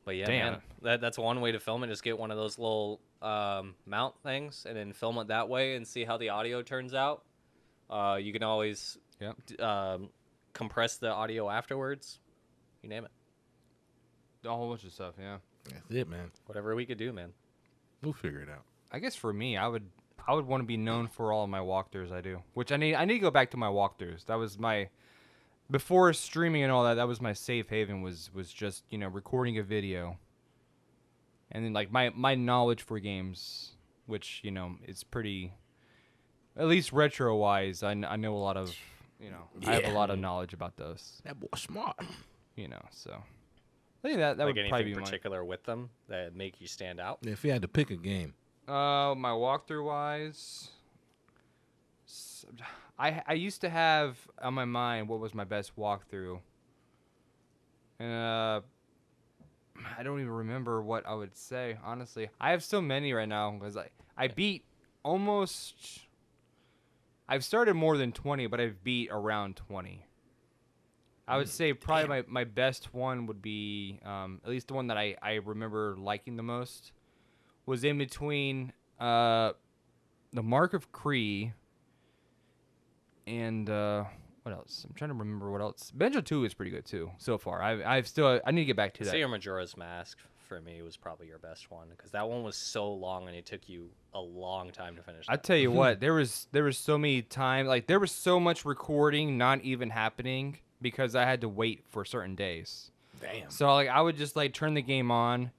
But yeah, Damn. man, that's one way to film it. Just get one of those little mount things and then film it that way and see how the audio turns out. You can always Yep. compress the audio afterwards. You name it. A whole bunch of stuff, yeah. That's it, man. Whatever we could do, man. We'll figure it out. I guess for me, I would want to be known for all of my walkthroughs I do, which I need to go back to my walkthroughs. That was my before streaming and all that. That was my safe haven. Was just recording a video, and then like my knowledge for games, which is pretty, at least retro wise. I know a lot of I have a Yeah. lot of knowledge about those. That boy smart. So I think that Like would probably anything be particular with them that make you stand out. If you had to pick a game, my walkthrough wise, I used to have on my mind what was my best walkthrough, and I don't even remember what I would say. Honestly, I have so many right now because I beat almost. I've started more than 20, but I've beat around 20. I would say probably my best one would be, at least the one that I remember liking the most, was in between the Mark of Kree and what else? I'm trying to remember what else. Benjo 2 is pretty good too so far. I need to get back to that. Sailor Majora's Mask for me was probably your best one because that one was so long and it took you a long time to finish. I tell you what, there was so many times, like there was so much recording not even happening because I had to wait for certain days. Damn. So like I would just like turn the game on,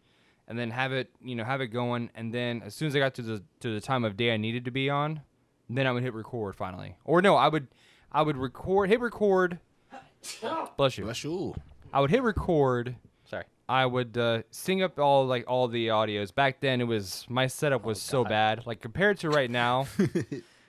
and then have it going, and then as soon as I got to the time of day I needed to be on, then I would hit record finally. Or no, I would hit record. Bless you. Bless you. I would hit record. Sorry. I would sync up all the audios. Back then, my setup was so bad. Like compared to right now.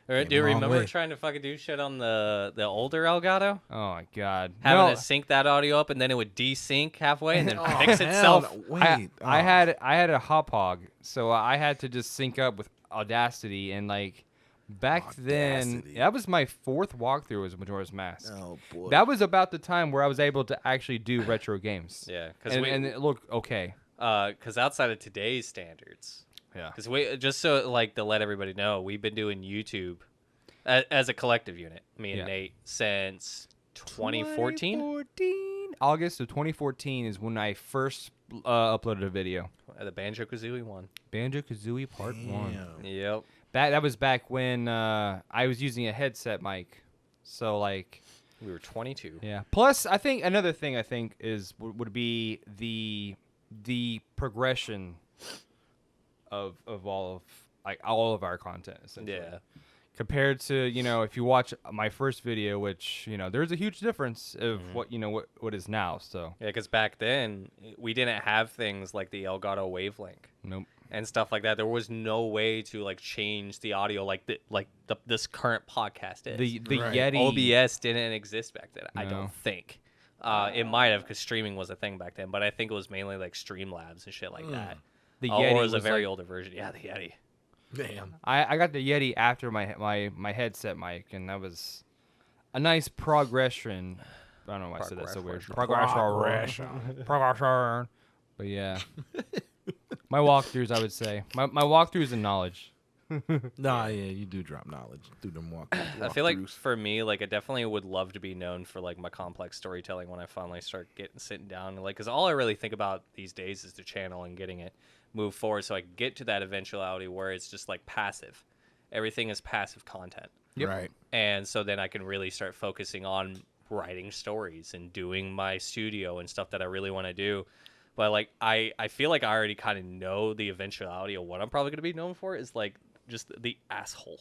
Do you remember trying to fucking do shit on the older Elgato? Oh my god. Having to sync that audio up and then it would desync halfway and then fix itself. I had a hop hog, so I had to just sync up with Audacity, and like back then that was my 4th walkthrough as Majora's Mask. Oh boy. That was about the time where I was able to actually do retro games. Yeah, and it looked okay. Because outside of today's standards. Yeah. Because we just so like to let everybody know, we've been doing YouTube as a collective unit, me and Nate, since 2014. August of 2014 is when I first uploaded a video. The Banjo-Kazooie one. Banjo-Kazooie Part 1. Yep. That was back when I was using a headset mic, so like we were 22. Yeah. Plus, I think another thing is would be the progression of all of our content, essentially. Yeah. Compared to, if you watch my first video, which, there's a huge difference of what is now. So yeah, because back then we didn't have things like the Elgato Wavelink. Nope. And stuff like that. There was no way to like change the audio like this current podcast is. The Right. Yeti OBS didn't exist back then. I don't think. It might have, because streaming was a thing back then, but I think it was mainly like Streamlabs and shit like that. The Or Yeti it was a very like, older version. Yeah, the Yeti. Damn. I got the Yeti after my headset mic, and that was a nice progression. I don't know why I said that so weird. Progression. But yeah. My walkthroughs, I would say. My walkthroughs and knowledge. Nah, yeah, you do drop knowledge through them I feel like for me, like I definitely would love to be known for like my complex storytelling when I finally start sitting down, like, because all I really think about these days is the channel and getting it move forward, so I can get to that eventuality where it's just like passive. Everything is passive content. Yep. Right. And so then I can really start focusing on writing stories and doing my studio and stuff that I really want to do. But like I feel like I already kind of know the eventuality of what I'm probably going to be known for is like just the asshole.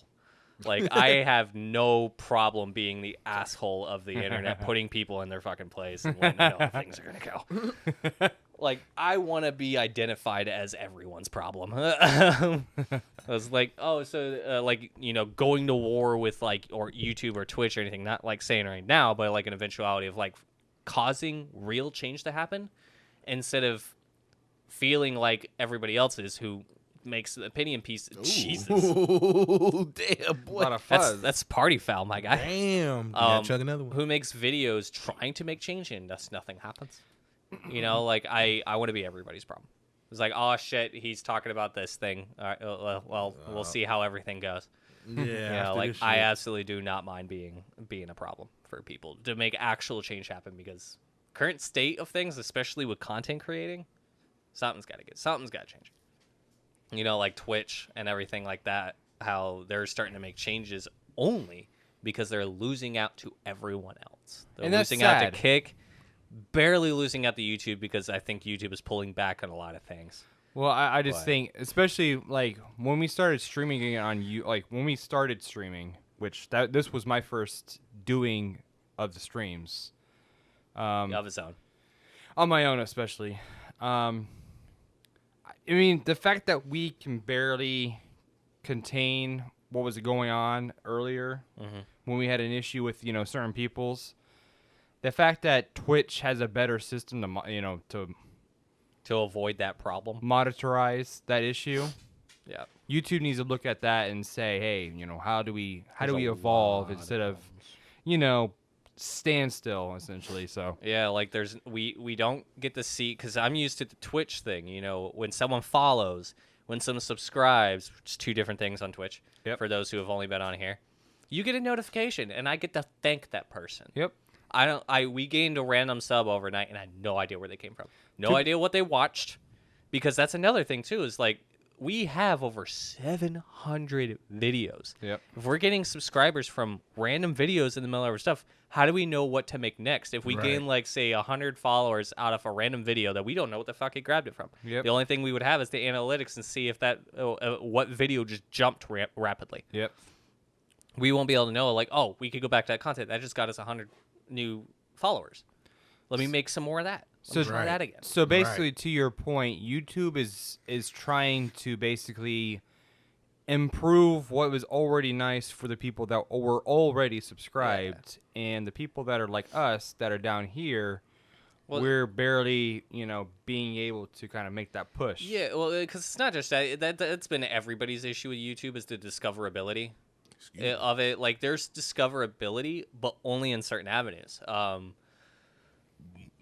Like I have no problem being the asshole of the internet, putting people in their fucking place and letting them know how things are going to go. Like I want to be identified as everyone's problem. I was like, oh, so like, going to war with like, or YouTube or Twitch or anything, not like saying right now, but like an eventuality of like causing real change to happen instead of feeling like everybody else is who makes the opinion piece. Jesus. Ooh, damn, boy. A lot of fuzz. That's party foul, my guy. Damn. Yeah, chug another one. Who makes videos trying to make change and thus nothing happens. Like I want to be everybody's problem. It's like, oh shit, he's talking about this thing. All right, well, we'll see how everything goes. Yeah. Like I absolutely do not mind being a problem for people to make actual change happen, because current state of things, especially with content creating, something's got to change. Like Twitch and everything like that, how they're starting to make changes only because they're losing out to everyone else. They're And that's losing out to sad. Kick, barely losing out to YouTube, because I think YouTube is pulling back on a lot of things. Well, I just think, especially like when we started streaming when we started streaming, which this was my first doing of the streams. Of his own. On my own, especially. I mean, the fact that we can barely contain what was going on earlier when we had an issue with, certain people's. The fact that Twitch has a better system To avoid that problem. monitorize that issue. Yeah. YouTube needs to look at that and say, hey, how do we evolve instead of stand still, essentially. So Yeah, like we don't get to see, because I'm used to the Twitch thing. When someone follows, when someone subscribes, which is two different things on Twitch. Yep. For those who have only been on here, you get a notification, and I get to thank that person. yep. We gained a random sub overnight, and I had no idea where they came from. No idea what they watched, because that's another thing too. Is like we have over 700 videos. Yep. If we're getting subscribers from random videos in the middle of our stuff, how do we know what to make next? If we gain, like, say, 100 followers out of a random video that we don't know what the fuck it grabbed it from. Yep. The only thing we would have is the analytics and see if that what video just jumped rapidly. Yep. We won't be able to know, like, oh, we could go back to that content. That just got us 100 new followers. Let me make some more of that. So try that again. So basically, to your point, YouTube is trying to basically improve what was already nice for the people that were already subscribed, and the people that are like us that are down here, we're barely, being able to kind of make that push. Yeah, well, because it's not just that. That's been everybody's issue with YouTube is the discoverability of it. Like, there's discoverability, but only in certain avenues.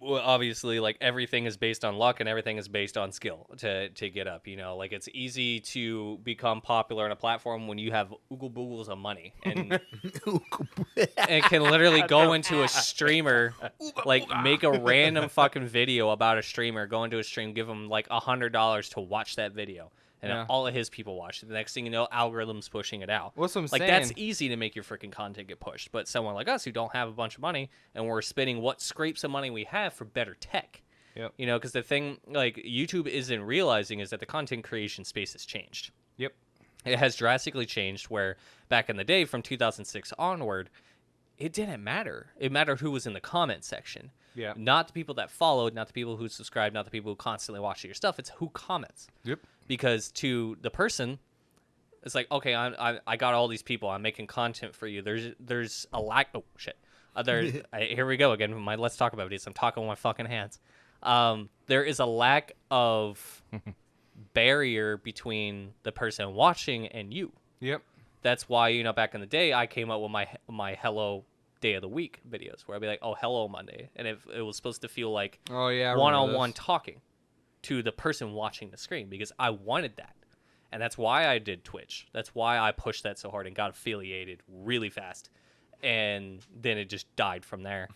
Well, obviously, like, everything is based on luck and everything is based on skill to get up, like, it's easy to become popular on a platform when you have oogle boogles of money and can literally go into a streamer, like, make a random fucking video about a streamer, go into a stream, give them like $100 to watch that video. And all of his people watch it. The next thing you know, algorithms pushing it out. What's what I'm like, saying. that's easy to make your freaking content get pushed. But someone like us who don't have a bunch of money and we're spending what scrapes of money we have for better tech. Yep. Because the thing, like, YouTube isn't realizing is that the content creation space has changed. Yep. It has drastically changed where back in the day from 2006 onward, it didn't matter. It mattered who was in the comment section. Yeah. Not the people that followed, not the people who subscribed, not the people who constantly watch your stuff. It's who comments. Yep. Because to the person, it's like, okay, I got all these people. I'm making content for you. There's a lack. Oh shit. Here we go again. Let's talk about this. I'm talking with my fucking hands. There is a lack of barrier between the person watching and you. Yep. That's why back in the day I came up with my Hello Day of the Week videos where I'd be like, oh, hello Monday, and it was supposed to feel like one-on-one talking to the person watching the screen because I wanted that. And that's why I did Twitch. That's why I pushed that so hard and got affiliated really fast. And then it just died from there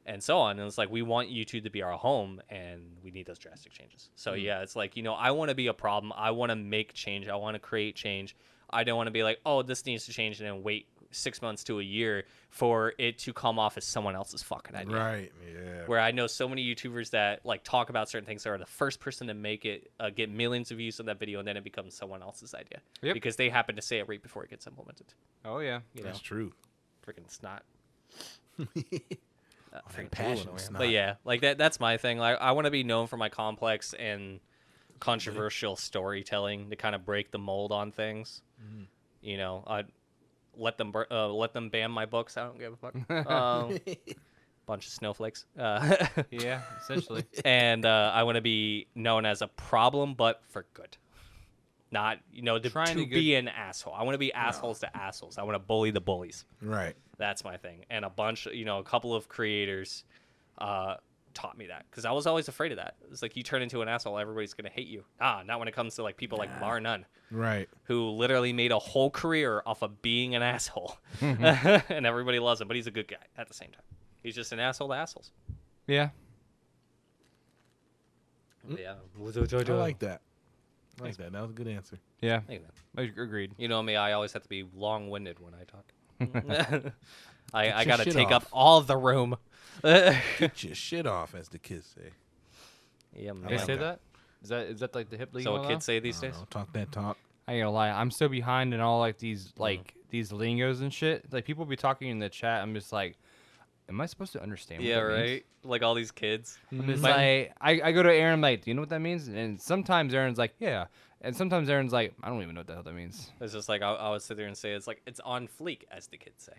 and so on. And it's like, we want YouTube to be our home and we need those drastic changes. So yeah, it's like, I want to be a problem. I want to make change. I want to create change. I don't want to be like, oh, this needs to change and then wait 6 months to a year for it to come off as someone else's fucking idea. Right, yeah. Where I know so many YouTubers that like talk about certain things that are the first person to make it, get millions of views on that video, and then it becomes someone else's idea. Yep. Because they happen to say it right before it gets implemented. Oh, yeah. That's true. Freaking snot. Freaking passion. But yeah, like that's my thing. Like, I want to be known for my complex and controversial storytelling to kind of break the mold on things. I let them ban my books. I don't give a fuck. Bunch of snowflakes. Yeah, essentially. And I want to be known as a problem, but for good. Not, to be an asshole. I want to be assholes to assholes. I want to bully the bullies. Right. That's my thing. And a couple of creators taught me that because I was always afraid of that. It's like, you turn into an asshole, everybody's gonna hate you. Not when it comes to like people like Bar None, right? Who literally made a whole career off of being an asshole, and everybody loves him. But he's a good guy at the same time. He's just an asshole to assholes. Yeah. Yeah. I like that. I like that. That was a good answer. Yeah. Agreed. You know me, I always have to be long-winded when I talk. I gotta shit take off. up all the room. Get your shit off, as the kids say. Yeah, man. They say that? Is that like the hip league? So what kids say these days? Talk that talk. I ain't gonna lie, I'm so behind in all like these these lingos and shit. Like, people be talking in the chat, I'm just like, am I supposed to understand what Yeah, that right. means? Like all these kids. I'm just like, I go to Aaron, I'm like, do you know what that means? And sometimes Aaron's like, yeah. And sometimes Aaron's like, I don't even know what the hell that means. It's just like I would sit there and say it's like it's on fleek, as the kids say,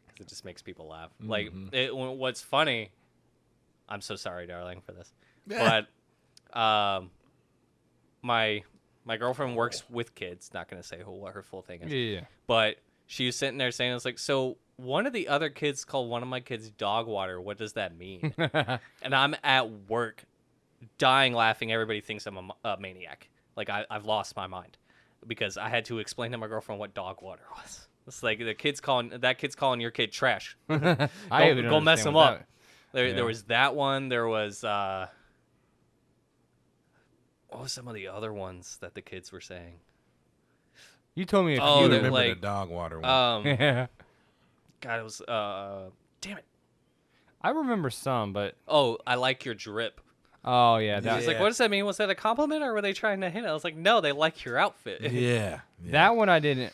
because it just makes people laugh. Like what's funny. I'm so sorry, darling, for this, but my girlfriend works with kids. Not gonna say what her full thing is. Yeah. But she was sitting there saying, "It's like, so one of the other kids called one of my kids dog water. What does that mean?" And I'm at work, dying laughing. Everybody thinks I'm a maniac. Like, I've lost my mind because I had to explain to my girlfriend what dog water was. It's like that kid's calling your kid trash. Go mess him up. There was that one. There was What was some of the other ones that the kids were saying? You told me. You they're remember like, the dog water one? Yeah. God, it was damn it. I remember some, but Oh, I like your drip. oh yeah, I that was like, what does that mean? Was that a compliment or were they trying to hint? I was like, no, they like your outfit. Yeah. that one I didn't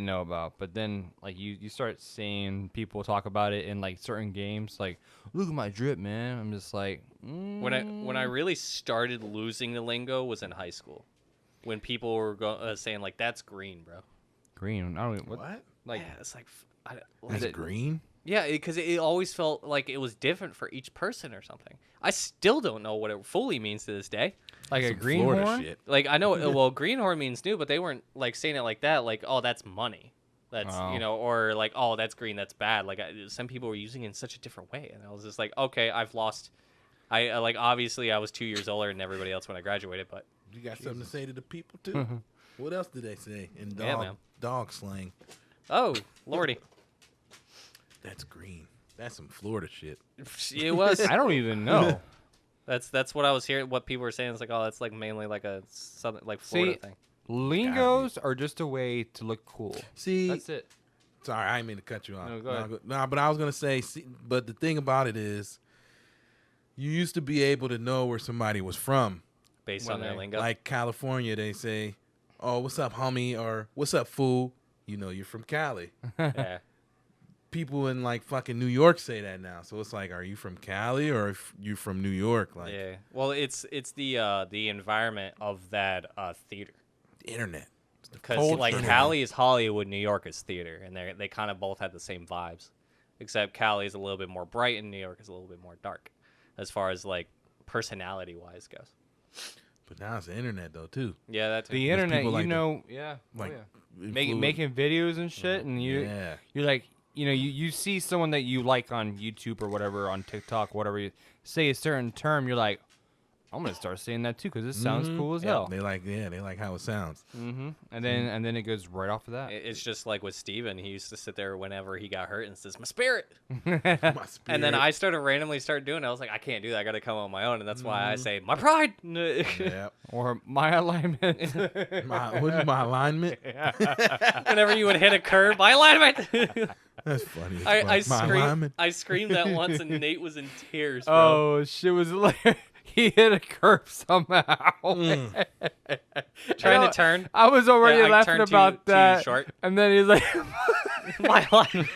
know about. But then like you start seeing people talk about it in like certain games, like look at my drip, man. I'm just like, When I really started losing the lingo was in high school, when people were saying like that's green, bro. green. I don't what Like yeah, it's like Is it green? Yeah, because it always felt like it was different for each person or something. I still don't know what it fully means to this day. like a Some greenhorn. Florida shit. Like I know, well, greenhorn means new, but they weren't like saying it like that. Like, oh, that's money. That's or like, oh, that's green, that's bad. Like some people were using it in such a different way, and I was just like, okay, I've lost. I like obviously I was 2 years older than everybody else when I graduated, but You got something to say to the people too? What else did they say in dog slang? Oh, lordy, That's green. That's some Florida shit. it was. I don't even know. That's what I was hearing. What people were saying is like, oh, that's like mainly like a southern, like Florida thing. Lingos are just a way to look cool. See, That's it. sorry, I didn't mean to cut you off. No, go ahead. Nah, but I was gonna say, but the thing about it is, you used to be able to know where somebody was from. Based on their lingo. Like California, they say, "Oh, what's up, homie?" or "What's up, fool?" You know, you're from Cali. Yeah. People in like fucking New York say that now. So it's like, are you from Cali or if you from New York? Like, Yeah. Well, it's the environment of that theater. the internet. Because like Cali is Hollywood, New York is theater, and they kind of both have the same vibes, except Cali is a little bit more bright and New York is a little bit more dark, as far as like personality wise goes. But now it's the internet though too. Yeah, that's The internet, people you like know, yeah, Like making videos and shit, and you're like, you know, you see someone that you like on YouTube or whatever, on TikTok, whatever, you say a certain term, you're like, I'm gonna start saying that too because this sounds cool as hell. They like how it sounds. Mm-hmm. And then it goes right off of that. It's just like with Steven, he used to sit there whenever he got hurt and says, "My spirit." My spirit. And then I randomly started doing it. I was like, I can't do that. I got to come on my own, and that's why I say my pride. Yeah. Or my alignment. What's my alignment? Whenever you would hit a curve, my alignment. That's funny. I screamed that once, and Nate was in tears, bro. Oh, shit was hilarious. He hit a curve somehow. Trying to turn. I was already laughing about that. Too short. And then he's like, My alignment.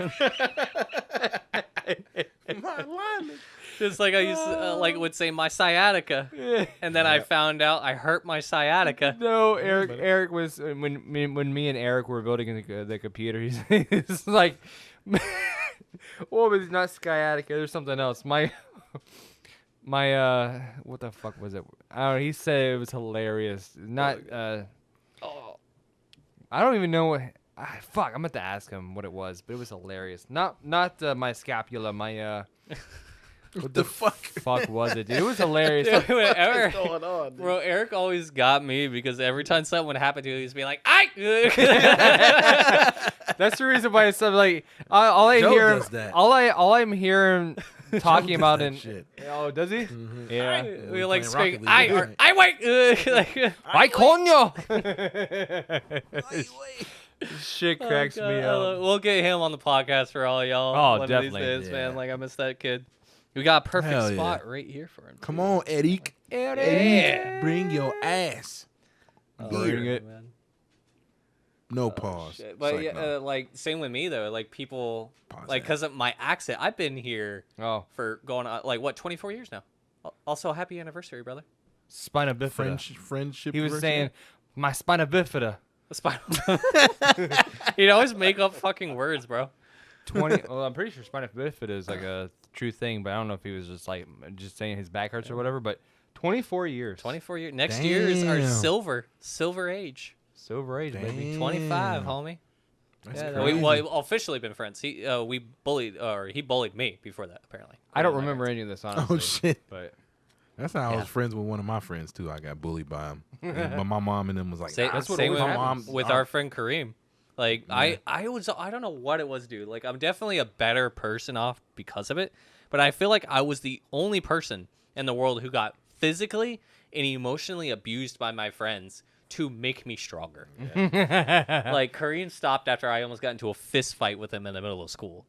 My alignment. Just like I used to, would say my sciatica, and then I found out I hurt my sciatica. No, Eric was when me and Eric were building the computer. He's like, what was not sciatica? There's something else. My what the fuck was it? I don't know. He said it was hilarious. Not I don't even know what. Fuck, I'm about to ask him what it was, but it was hilarious. Not my scapula. My What the fuck? Fuck was it, dude? It was hilarious. Dude, What's going on, dude? Bro, Eric always got me because every time something would happen to him, he'd be like, "I." That's the reason why it's like all I Joe hear does that. all I'm hearing talking about that in shit. oh does he? Mhm. Yeah. We like Playing scream, Rocket League, I wait. Ay coño! Shit Oh, cracks God, me up. We'll get him on the podcast for all y'all. Oh, one definitely. Of these days, Yeah. man. Like I miss that kid. We got a perfect Hell yeah. spot right here for him. Come on, Eric. Yeah. Bring your ass. Bring it. Man. No pause. Shit. It's But like, yeah, no. like same with me though. Like people, Pause like that. because of my accent, I've been here Oh, for going on like what 24 years now. Also, happy anniversary, brother. spina bifida. Friendship. He was version? saying my spina bifida. Spinal. He'd always make up fucking words, bro. 20. Well, I'm pretty sure spina bifida is like a true thing, but I don't know if he was just saying his back hurts or whatever. But 24 years. 24 years. Next year is our Damn. silver age. Silver age, baby. Damn. 25, homie. That's Yeah, crazy. we've officially been friends. He bullied me before that apparently. I don't remember any of this honestly. Oh shit. But That's how I Yeah. was friends with one of my friends too. I got bullied by him. But my mom and them was like, Same, nah, that's what same always with, happens. with our friend Kareem. Like I don't know what it was, dude. Like I'm definitely a better person off because of it, but I feel like I was the only person in the world who got physically and emotionally abused by my friends to make me stronger. Like, Korean stopped after I almost got into a fist fight with him in the middle of school.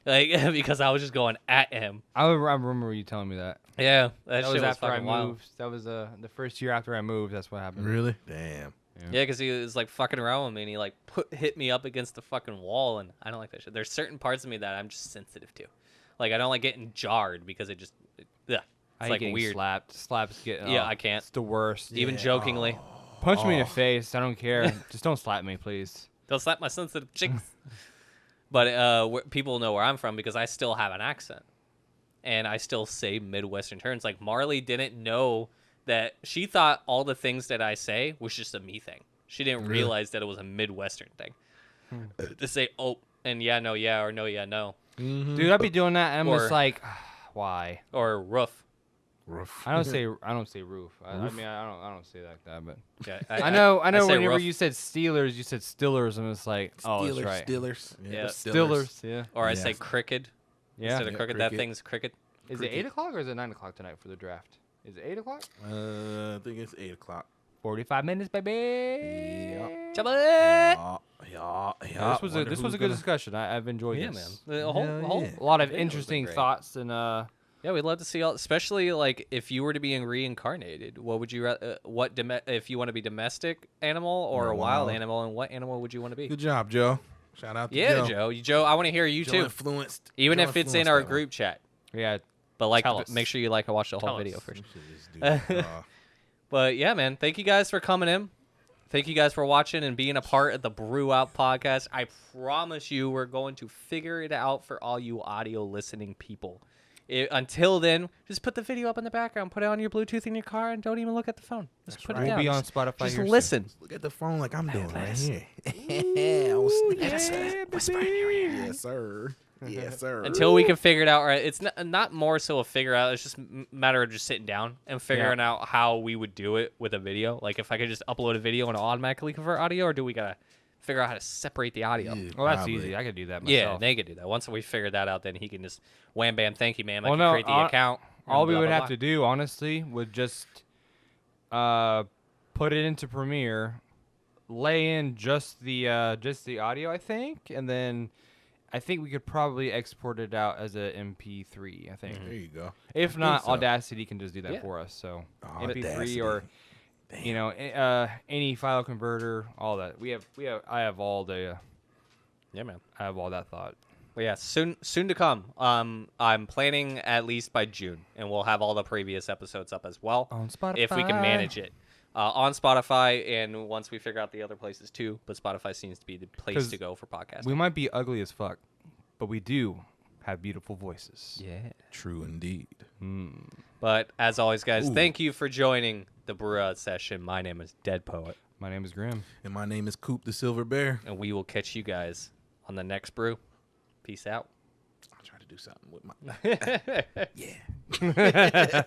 Like, because I was just going at him. I remember you telling me that. Yeah, That shit was after I fucking wild. moved. That was the first year after I moved. That's what happened. Really? Damn. Yeah, because he was like fucking around with me, and he like hit me up against the fucking wall, and I don't like that shit. There's certain parts of me that I'm just sensitive to. Like, I don't like getting jarred because it's I hate like getting weird. Slaps get. Yeah, I can't. It's the worst. Even jokingly. Punch me in the face. I don't care. Just don't slap me, please. Don't slap my sensitive cheeks. But people know where I'm from because I still have an accent, and I still say Midwestern terms. Like, Marley didn't know that. She thought all the things that I say was just a me thing. She didn't realize that it was a Midwestern thing. To say "oh" and "yeah, no, yeah," or "no, yeah, no." Mm-hmm. Dude, I'd be doing that, and I'm Or- just like, why? Or "roof." Rough. I don't say roof. I mean, I don't say like that, but Yeah, I know. say Whenever roof. you said Steelers, you said Stillers, and it's like, oh, that's right. Steelers. Yeah. Stillers. Yeah. Or I Yeah. say "cricket" Yeah. instead of Yeah, cricket. That cricket. thing's cricket. Is it 8 o'clock or is it 9 o'clock tonight for the draft? Is it 8 o'clock? I think it's 8 o'clock. 45 minutes, baby. Yeah. Chabba! Yeah. This was a good discussion. I've enjoyed Yeah, this. man. A Hell whole yeah. A lot of video has been interesting great. thoughts and Yeah, we'd love to see all, especially like if you were to be reincarnated. What would you if you want to be domestic animal or Or a wild wild. animal, and what animal would you want to be? Good job, Joe. Shout out to Yeah, Joe. Joe, I want to hear you Joe too, influenced. even Joe if it's in influenced our that one. group chat. yeah. But like, Tell us. make sure you watch the whole Tell video us. first. We should just do that. But yeah, man, thank you guys for coming in. Thank you guys for watching and being a part of the Brew Out podcast. I promise you, we're going to figure it out for all you audio listening people. Until then, just put the video up in the background, put it on your Bluetooth in your car, and don't even look at the phone. Just That's put right. it We'll down. be on Just- Spotify Just here soon. listen. Look at the phone like I'm doing right listen. here. I was Whisper in your ear. Yes, sir. Yes, sir. Until we can figure it out, right? It's not more so a figure out. It's just a matter of just sitting down and figuring out how we would do it with a video. Like, if I could just upload a video and automatically convert audio, or do we gotta figure out how to separate the audio? Yeah, Well, that's probably. easy. I could do that Yeah, myself. they could do that. Once we figure that out, then he can just wham bam, thank you, ma'am. I Well, can no, create the account. All and we blah, would blah, have blah. to do, honestly, would just put it into Premiere, lay in just the audio, I think, and then I think we could probably export it out as a MP3. I think. There you go. If not, so. Audacity can just do that Yeah. for us. So Audacity. MP3 or any file converter, all that. I have all the. Yeah, man. I have all that thought. Well, yeah, soon to come. I'm planning at least by June, and we'll have all the previous episodes up as well On Spotify. if we can manage it. On Spotify, and once we figure out the other places too. But Spotify seems to be the place 'Cause to go for podcasting. We might be ugly as fuck, but we do have beautiful voices. Yeah. True indeed. But as always, guys, Ooh. thank you for joining the Brew Out session. My name is Dead Poet, My name is Grim. And my name is Coop the Silver Bear. and we will catch you guys on the next brew. Peace out. I'll try to do something with my. Yeah.